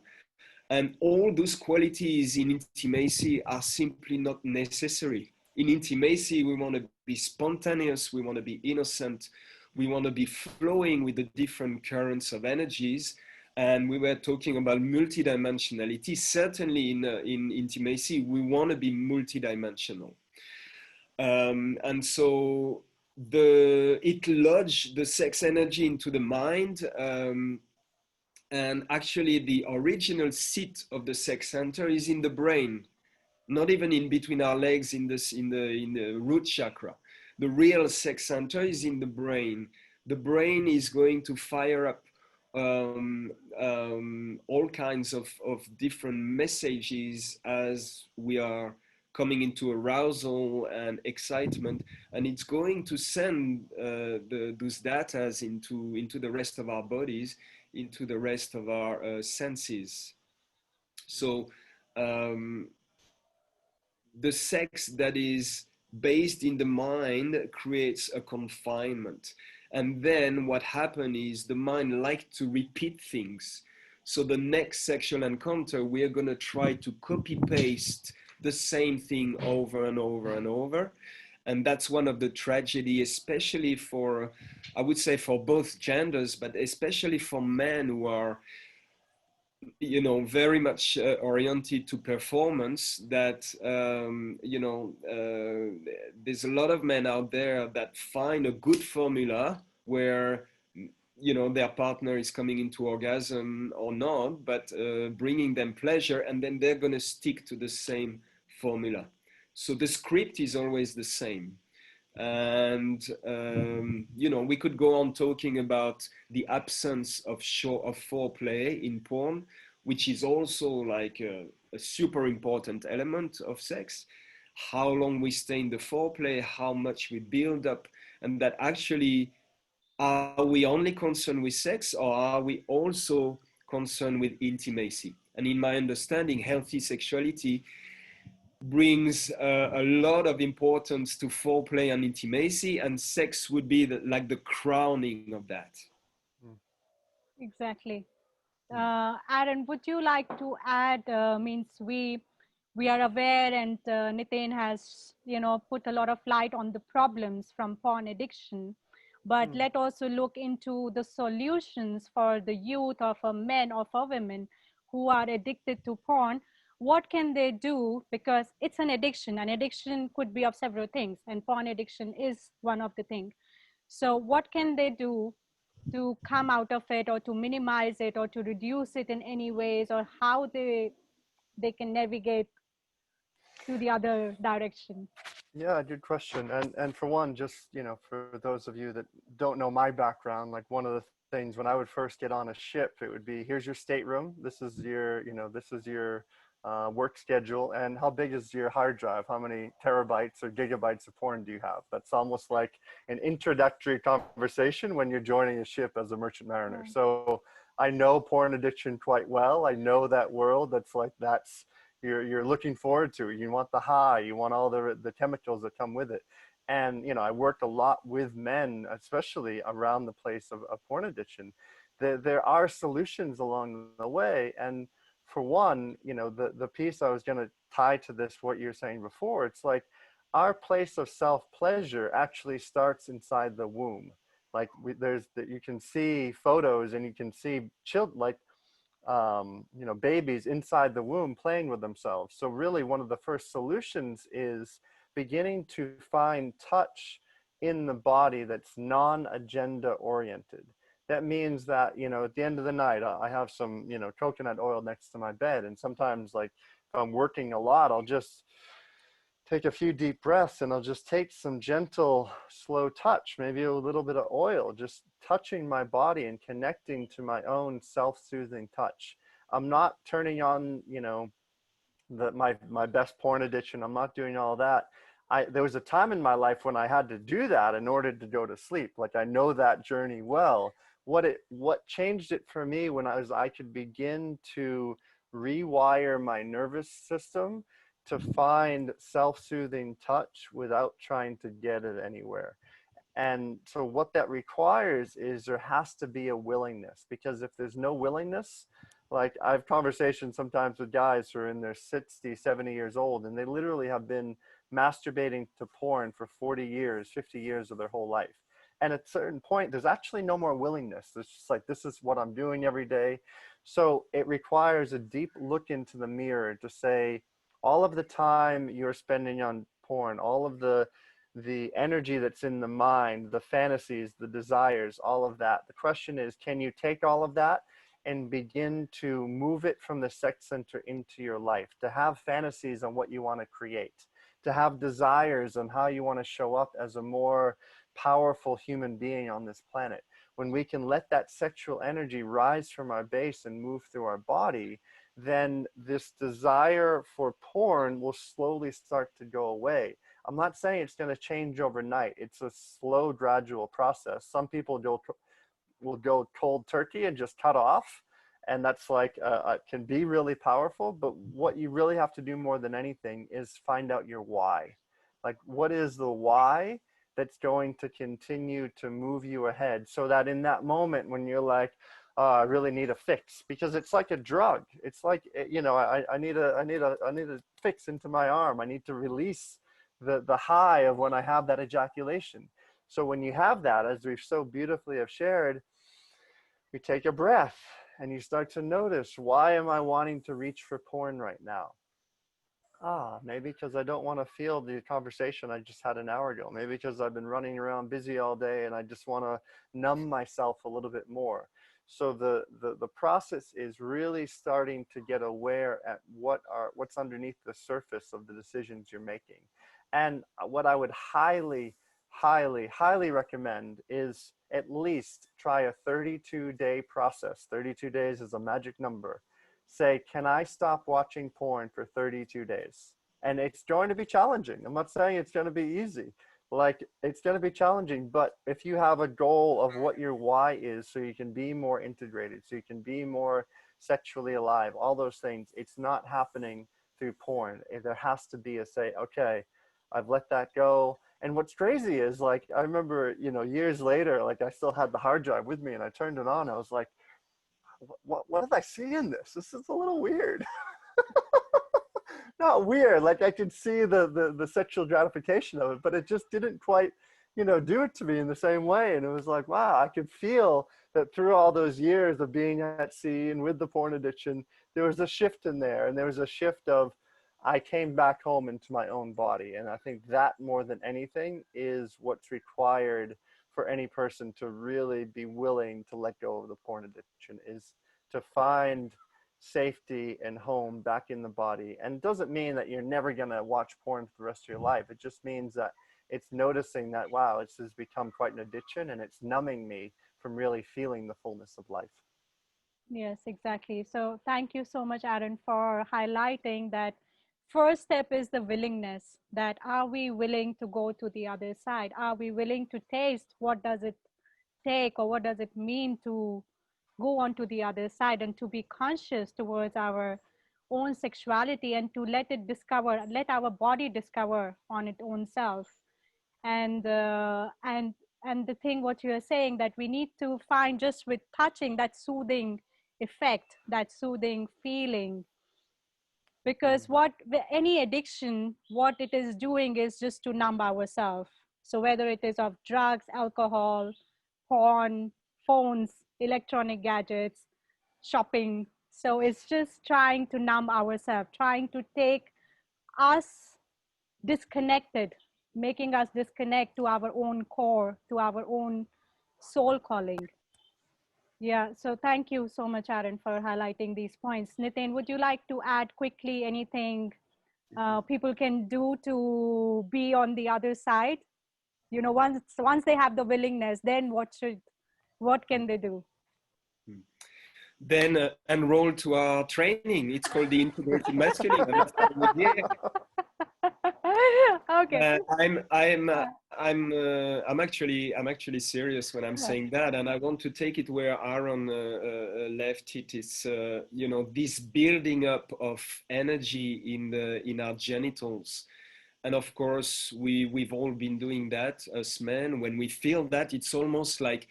And all those qualities in intimacy are simply not necessary. In intimacy, we want to be spontaneous, we want to be innocent, we want to be flowing with the different currents of energies. And we were talking about multidimensionality. Certainly in intimacy, we want to be multidimensional. And so it lodges the sex energy into the mind. And actually, the original seat of the sex center is in the brain, not even in between our legs in the root chakra. The real sex center is in the brain. The brain is going to fire up all kinds of different messages as we are coming into arousal and excitement, and it's going to send those data into the rest of our bodies, into the rest of our senses. So um, the sex that is based in the mind creates a confinement. And then what happens is the mind likes to repeat things. So the next sexual encounter, we are going to try to copy paste the same thing over and over and over. And that's one of the tragedy, especially for, I would say for both genders, but especially for men who are, you know, very much oriented to performance, that there's a lot of men out there that find a good formula where, you know, their partner is coming into orgasm or not, but bringing them pleasure, and then they're going to stick to the same formula. So the script is always the same. And you know, we could go on talking about the absence of foreplay in porn, which is also like a super important element of sex. How long we stay in the foreplay, how much we build up, and that actually, are we only concerned with sex, or are we also concerned with intimacy? And in my understanding, healthy sexuality brings a lot of importance to foreplay and intimacy, and sex would be like the crowning of that. Exactly. Aaron, would you like to add? Means we are aware, and Niten has, you know, put a lot of light on the problems from porn addiction. But let also look into the solutions for the youth, or for men, or for women who are addicted to porn. What can they do? Because it's an addiction. An addiction could be of several things, and porn addiction is one of the things. So what can they do to come out of it, or to minimize it, or to reduce it in any ways, or how they can navigate to the other direction? Yeah, good question. And for one, just, you know, for those of you that don't know my background, like one of the things when I would first get on a ship, it would be, here's your stateroom. This is your, you know, this is your work schedule. And how big is your hard drive? How many terabytes or gigabytes of porn do you have? That's almost like an introductory conversation when you're joining a ship as a merchant mariner. Right. So I know porn addiction quite well. I know that world. That's like, that's, you're looking forward to. You want the high, you want all the chemicals that come with it. And, you know, I worked a lot with men, especially around the place of porn addiction. There are solutions along the way. And for one, you know, the piece I was going to tie to this, what you're saying before, it's like our place of self-pleasure actually starts inside the womb. Like there's that, you can see photos and you can see children, like you know, babies inside the womb playing with themselves. So really one of the first solutions is beginning to find touch in the body that's non-agenda oriented. That means that, you know, at the end of the night, I have some, you know, coconut oil next to my bed. And sometimes, like, if I'm working a lot, I'll just take a few deep breaths and I'll just take some gentle, slow touch, maybe a little bit of oil, just touching my body and connecting to my own self-soothing touch. I'm not turning on, you know, my best porn addiction. I'm not doing all that. There was a time in my life when I had to do that in order to go to sleep. Like, I know that journey well. What changed it for me when I could begin to rewire my nervous system to find self-soothing touch without trying to get it anywhere. And so what that requires is there has to be a willingness, because if there's no willingness, like I have conversations sometimes with guys who are in their 60, 70 years old, and they literally have been masturbating to porn for 40 years, 50 years of their whole life. And at a certain point, there's actually no more willingness. It's just like, this is what I'm doing every day. So it requires a deep look into the mirror to say, all of the time you're spending on porn, all of the energy that's in the mind, the fantasies, the desires, all of that. The question is, can you take all of that and begin to move it from the sex center into your life, to have fantasies on what you want to create, to have desires on how you want to show up as a more powerful human being on this planet. When we can let that sexual energy rise from our base and move through our body, then this desire for porn will slowly start to go away. I'm not saying it's going to change overnight. It's a slow, gradual process. Some people will go cold turkey and just cut off. And that's like, can be really powerful, but what you really have to do more than anything is find out your why. Like, what is the why that's going to continue to move you ahead, so that in that moment when you're like, oh, I really need a fix, because it's like a drug. It's like, you know, I need a fix into my arm. I need to release the high of when I have that ejaculation. So when you have that, as we've so beautifully have shared, you take a breath and you start to notice, why am I wanting to reach for porn right now? Maybe because I don't want to feel the conversation I just had an hour ago. Maybe because I've been running around busy all day and I just want to numb myself a little bit more. So the process is really starting to get aware at what's underneath the surface of the decisions you're making. And what I would highly, highly, highly recommend is at least try a 32-day process. 32 days is a magic number. Say, can I stop watching porn for 32 days? And it's going to be challenging. I'm not saying it's going to be easy. Like, it's going to be challenging, but if you have a goal of what your why is, so you can be more integrated, so you can be more sexually alive, all those things, it's not happening through porn. There has to be a say, okay, I've let that go. And what's crazy is, like, I remember, you know, years later, like, I still had the hard drive with me and I turned it on. I was like, what did I see in this? This is a little weird. Not weird, like I could see the sexual gratification of it, but it just didn't quite, you know, do it to me in the same way. And it was like, wow, I could feel that through all those years of being at sea and with the porn addiction, there was a shift in there. And there was a shift of, I came back home into my own body. And I think that more than anything is what's required for any person to really be willing to let go of the porn addiction, is to find safety and home back in the body. And it doesn't mean that you're never going to watch porn for the rest of your life. It just means that it's noticing that, wow, this has become quite an addiction and it's numbing me from really feeling the fullness of life. Yes, exactly. So thank you so much, Aaron, for highlighting that first step is the willingness. That are we willing to go to the other side? Are we willing to taste what does it take, or what does it mean to go on to the other side, and to be conscious towards our own sexuality, and to let our body discover on its own self. And the thing what you are saying, that we need to find just with touching that soothing effect, that soothing feeling, because any addiction, what it is doing is just to numb ourselves. So whether it is of drugs, alcohol, porn, phones, electronic gadgets, shopping, so it's just trying to numb ourselves, trying to take us disconnected, making us disconnect to our own core, to our own soul calling. Yeah, so thank you so much, Aaron, for highlighting these points. Niten, would you like to add quickly anything people can do to be on the other side? You know, once they have the willingness, then what can they do? Then enroll to our training. It's called the Integrated Masculine. And Okay. I'm actually serious when I'm saying that, and I want to take it where Aaron left it. It's you know, this building up of energy in our genitals, and of course we've all been doing that as men. When we feel that, it's almost like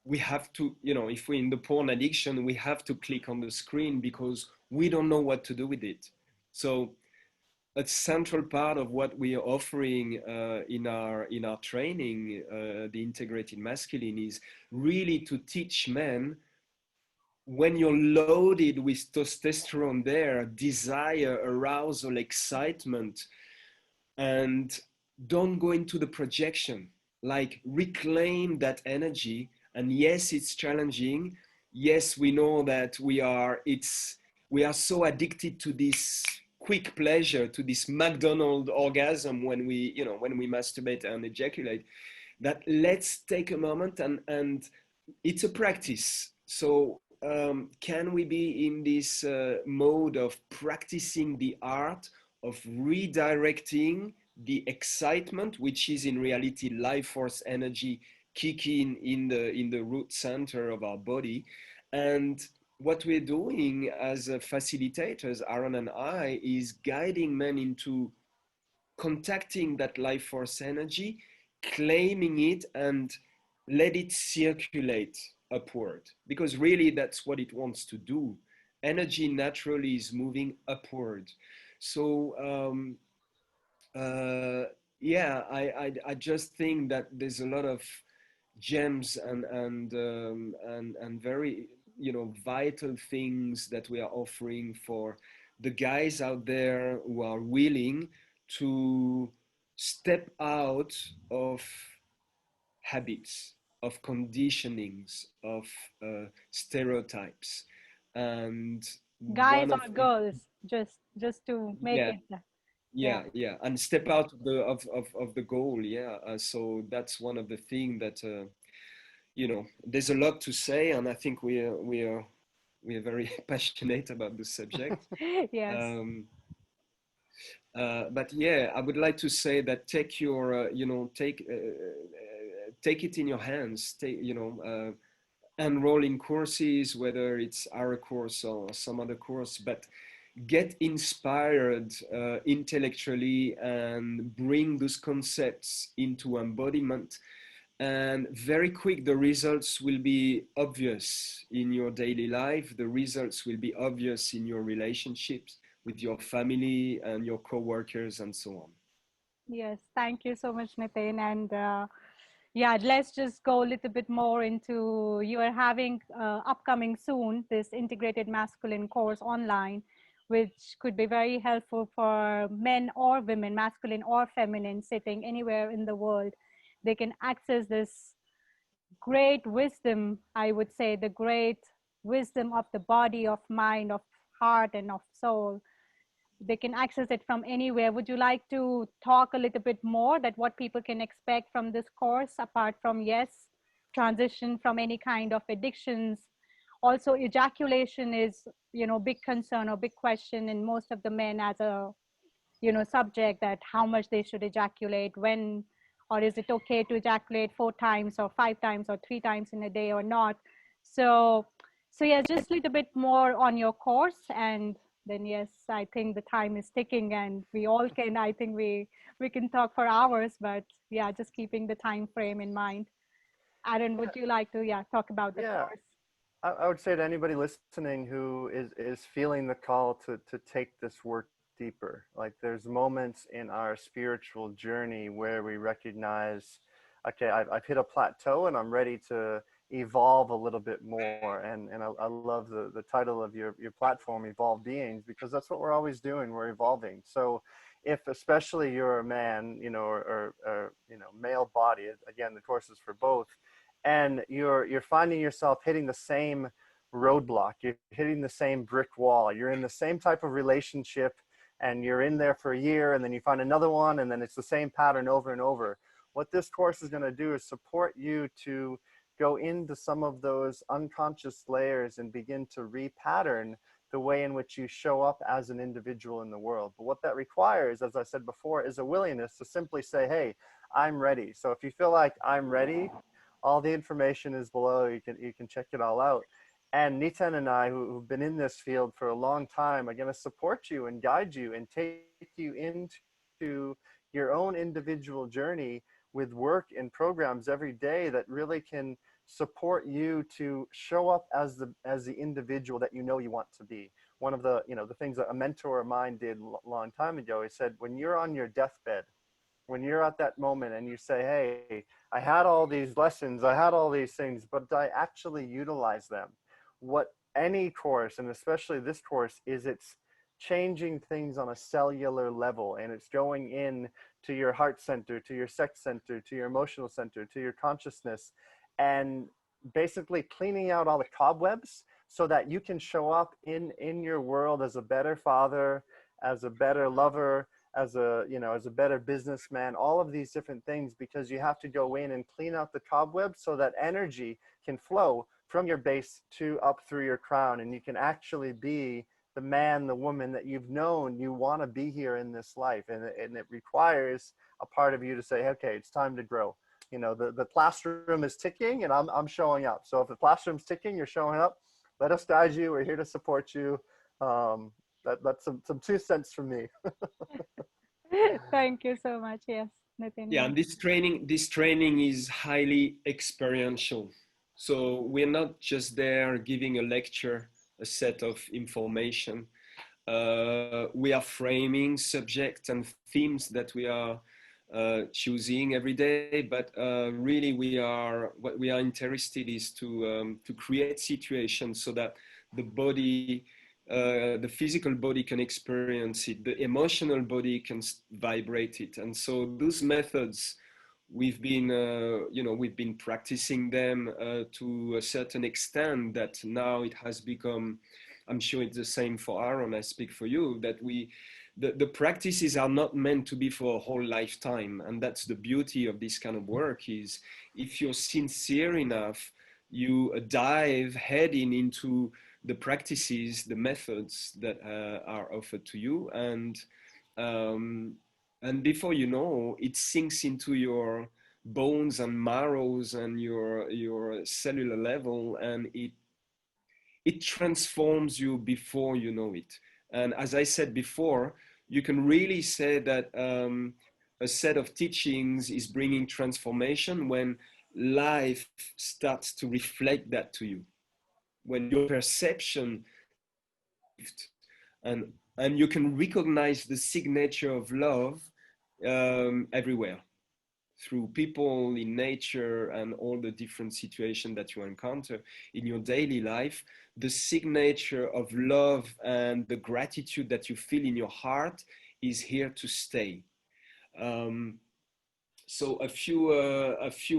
we have to, you know, if we're in the porn addiction, we have to click on the screen because we don't know what to do with it. So a central part of what we are offering in our training, the Integrated Masculine, is really to teach men, when you're loaded with testosterone, there, desire, arousal, excitement, and don't go into the projection, like reclaim that energy. And yes, it's challenging. Yes, we know that we are so addicted to this quick pleasure, to this McDonald's orgasm when we masturbate and ejaculate, that let's take a moment and it's a practice. So can we be in this mode of practicing the art of redirecting the excitement, which is in reality life force energy kicking in the root center of our body, and what we're doing as facilitators, Aaron and I, is guiding men into contacting that life force energy, claiming it, and let it circulate upward. Because really, that's what it wants to do. Energy naturally is moving upward. So, uh, yeah, I just think that there's a lot of gems and very, you know, vital things that we are offering for the guys out there who are willing to step out of habits, of conditionings, of stereotypes. And Guys one of or girls, just to make yeah, it, yeah. yeah, and step out of the goal. Yeah, so that's one of the things that you know, there's a lot to say, and I think we are very passionate about the subject. Yes. Um, but yeah, I would like to say that take your, you know, take it in your hands. Take, you know, enroll in courses, whether it's our course or some other course, but get inspired intellectually and bring those concepts into embodiment. And very quick, the results will be obvious in your daily life. The results will be obvious in your relationships with your family and your co-workers and so on. Yes, thank you so much, Nitin. And yeah, let's just go a little bit more into, you are having upcoming soon this integrated masculine course online, which could be very helpful for men or women, masculine or feminine, sitting anywhere in the world. They can access this great wisdom, I would say, the great wisdom of the body, of mind, of heart, and of soul. They can access it from anywhere. Would you like to talk a little bit more that what people can expect from this course, apart from, yes, transition from any kind of addictions? Also, ejaculation is, you know, big concern or big question in most of the men as a, you know, subject, that how much they should ejaculate, when, or is it okay to ejaculate 4 times or 5 times or 3 times in a day or not? So yeah, just a little bit more on your course, and then yes, I think the time is ticking, and we all can, I think we can talk for hours, but yeah, just keeping the time frame in mind. Aaron, would Yeah, you like to, yeah, talk about the yeah. course? I would say to anybody listening who is feeling the call to take this work deeper, like there's moments in our spiritual journey where we recognize, okay, I've hit a plateau and I'm ready to evolve a little bit more. And I love the title of your platform, Evolve Beings, because that's what we're always doing. We're evolving. So if especially you're a man, you know, or you know, male body, again, the course is for both, and you're finding yourself hitting the same roadblock, you're hitting the same brick wall, you're in the same type of relationship, and you're in there for a year, and then you find another one, and then it's the same pattern over and over. What this course is going to do is support you to go into some of those unconscious layers and begin to repattern the way in which you show up as an individual in the world. But what that requires, as I said before, is a willingness to simply say, hey, I'm ready. So if you feel like I'm ready, all the information is below. You can check it all out. And Niten and I, who've been in this field for a long time, are going to support you and guide you and take you into your own individual journey with work and programs every day that really can support you to show up as the individual that you know you want to be. One of the, you know, the things that a mentor of mine did a long time ago, he said, when you're on your deathbed, when you're at that moment and you say, hey, I had all these lessons, I had all these things, but I actually utilize them. What any course, and especially this course, is it's changing things on a cellular level, and it's going in to your heart center, to your sex center, to your emotional center, to your consciousness, and basically cleaning out all the cobwebs so that you can show up in your world as a better father, as a better lover, as a, you know, as a better businessman, all of these different things, because you have to go in and clean out the cobwebs so that energy can flow from your base to up through your crown, and you can actually be the man, the woman that you've known you want to be here in this life. And it requires a part of you to say, okay, it's time to grow. You know, the classroom is ticking and I'm showing up. So if the classroom's ticking, you're showing up. let us guide you. We're here to support you. That's some 2 cents from me. Thank you so much. Yes, Niten, Yeah, yes. and this training is highly experiential. So we're not just there giving a lecture, a set of information. We are framing subjects and themes that we are choosing every day, but really what we are interested is to create situations so that the body, the physical body can experience it, the emotional body can vibrate it, and so those methods we've been practicing them to a certain extent that now it has become, I'm sure it's the same for Aaron, I speak for you, that the practices are not meant to be for a whole lifetime. And that's the beauty of this kind of work, is if you're sincere enough, you dive heading into the practices, the methods that are offered to you. And before you know, it sinks into your bones and marrows and your cellular level, and it transforms you before you know it. And as I said before, you can really say that a set of teachings is bringing transformation when life starts to reflect that to you, when your perception shifts, and you can recognize the signature of love everywhere, through people, in nature, and all the different situations that you encounter in your daily life. The signature of love and the gratitude that you feel in your heart is here to stay. Um, so a few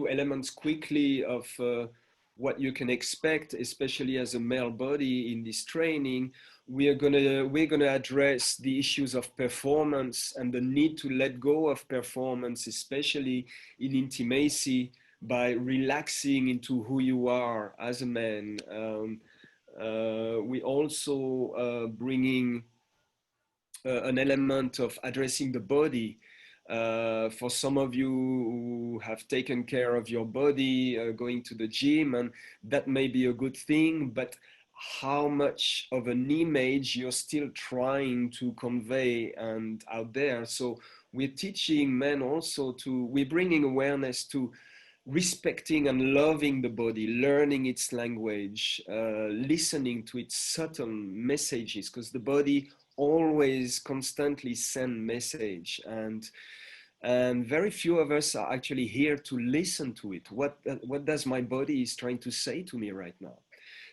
elements quickly of what you can expect, especially as a male body in this training. We're gonna address the issues of performance and the need to let go of performance, especially in intimacy, by relaxing into who you are as a man. We also bringing an element of addressing the body. For some of you who have taken care of your body, going to the gym, and that may be a good thing, but how much of an image you're still trying to convey and out there. So we're teaching men also we're bringing awareness to respecting and loving the body, learning its language, listening to its subtle messages, because the body always constantly send message, and very few of us are actually here to listen to it. What does my body is trying to say to me right now?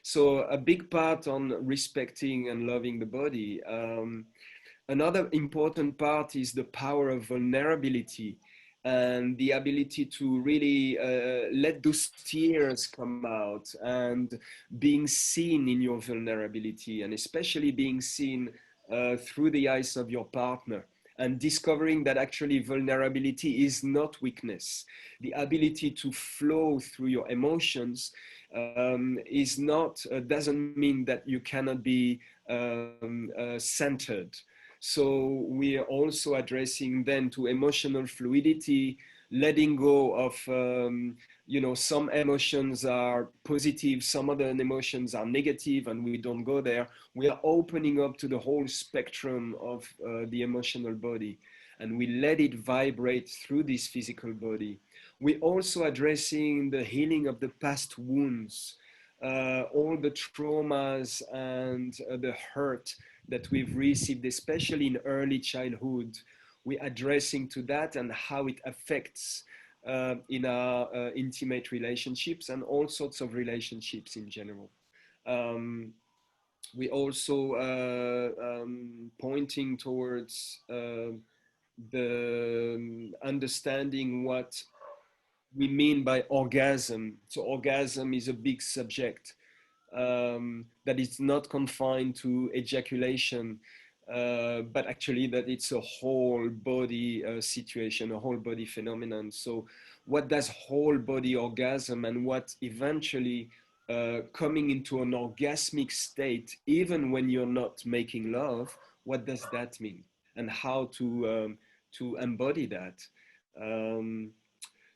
So a big part on respecting and loving the body. Another important part is the power of vulnerability and the ability to really let those tears come out, and being seen in your vulnerability, and especially being seen through the eyes of your partner, and discovering that actually vulnerability is not weakness. The ability to flow through your emotions is not doesn't mean that you cannot be centered. So we are also addressing then to emotional fluidity, letting go of, some emotions are positive, some other emotions are negative, and we don't go there. We are opening up to the whole spectrum of the emotional body, and we let it vibrate through this physical body. We're also addressing the healing of the past wounds, all the traumas and the hurt that we've received, especially in early childhood. We're addressing to that and how it affects in our intimate relationships and all sorts of relationships in general. We also pointing towards the understanding what we mean by orgasm. So orgasm is a big subject that is not confined to ejaculation, but actually that it's a whole body situation, a whole body phenomenon. So what does whole body orgasm, and what eventually coming into an orgasmic state, even when you're not making love, what does that mean? And how to embody that? Um,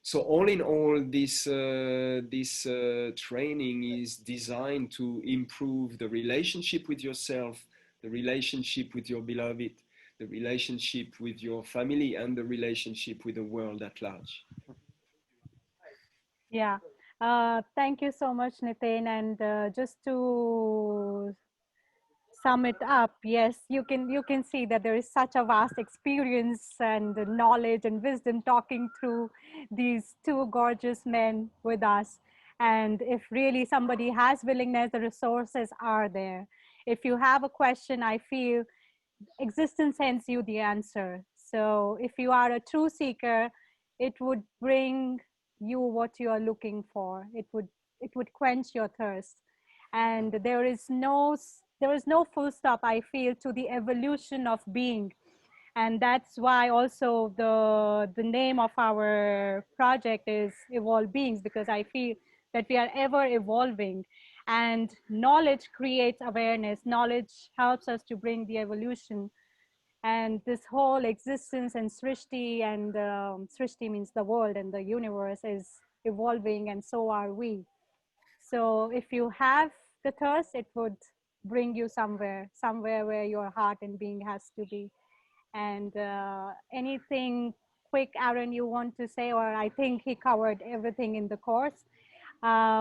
So all in all, this training is designed to improve the relationship with yourself, the relationship with your beloved, the relationship with your family, and the relationship with the world at large. Yeah. Thank you so much, Niten. And just to sum it up, yes, you can see that there is such a vast experience and knowledge and wisdom talking through these two gorgeous men with us. And if really somebody has willingness, the resources are there. If you have a question, I feel existence sends you the answer. So if you are a true seeker, it would bring you what you are looking for. It would quench your thirst. And there is no full stop, I feel, to the evolution of being. And that's why also the name of our project is Evolve Beings, because I feel that we are ever evolving, and knowledge creates awareness. Knowledge helps us to bring the evolution. And this whole existence and srishti, and srishti means the world, and the universe is evolving, and so are we. So if you have the thirst, it would bring you somewhere where your heart and being has to be. And anything quick, Aaron, you want to say? Or I think he covered everything in the course.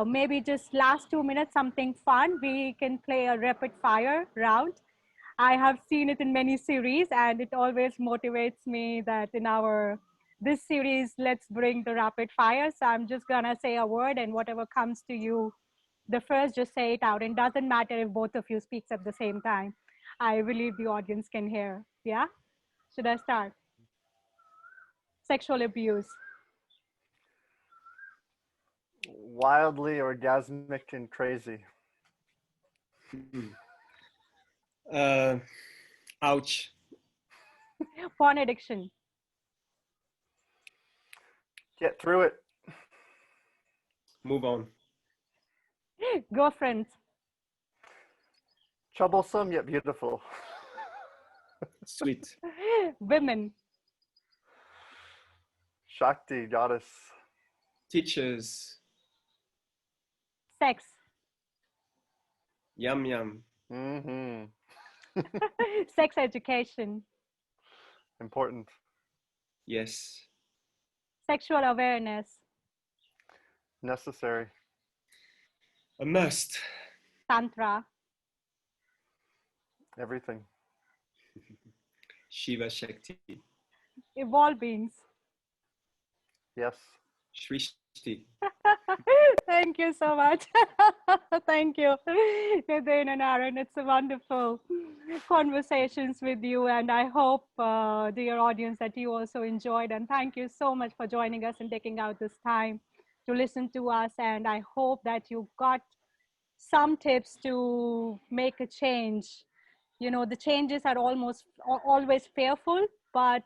Maybe just last 2 minutes, something fun. We can play a rapid fire round. I have seen it in many series, and it always motivates me that in our this series, let's bring the rapid fire. So I'm just gonna say a word, and whatever comes to you, the first, just say it out. And doesn't matter if both of you speaks at the same time. I believe the audience can hear. Yeah. Should I start? Sexual abuse. Wildly orgasmic and crazy. Uh, ouch. Porn addiction. Get through it. Move on. Girlfriends. Troublesome yet beautiful. Sweet. Women. Shakti, goddess. Teachers. Sex. Yum yum. Mm-hmm. Sex education. Important. Yes. Sexual awareness. Necessary. A must. Tantra. Everything. Shiva Shakti. Evolve Beings. Yes. Shrishti. Thank you so much. Thank you, Niten and Aaron. It's a wonderful conversations with you, and I hope, dear audience, that you also enjoyed. And thank you so much for joining us and taking out this time to listen to us. And I hope that you got some tips to make a change. You know, the changes are always fearful, but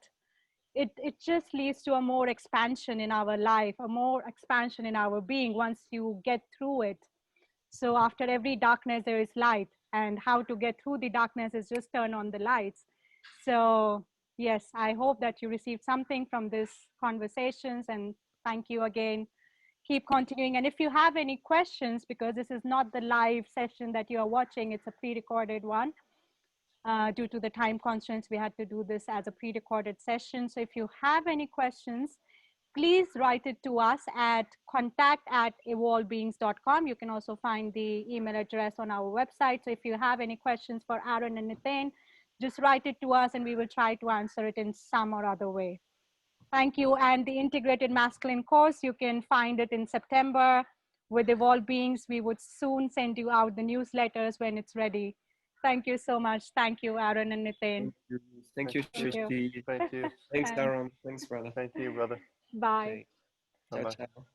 it just leads to a more expansion in our life, a more expansion in our being once you get through it. So after every darkness, there is light. And how to get through the darkness is just turn on the lights. So yes, I hope that you received something from this conversations, and thank you again. Keep continuing. And if you have any questions, because this is not the live session that you are watching, it's a pre-recorded one. Due to the time constraints, we had to do this as a pre-recorded session. So if you have any questions, please write it to us at contact@evolvebeings.com. You can also find the email address on our website. So if you have any questions for Aaron and Niten, just write it to us and we will try to answer it in some or other way. Thank you. And the integrated masculine course, you can find it in September with Evolve Beings. We would soon send you out the newsletters when it's ready. Thank you so much. Thank you, Aaron and Niten. Thank you, Thank you. Shrishti. Thank you. Thanks, Aaron. Thanks, brother. Thank you, brother. Bye. Ciao, Bye-bye. ciao.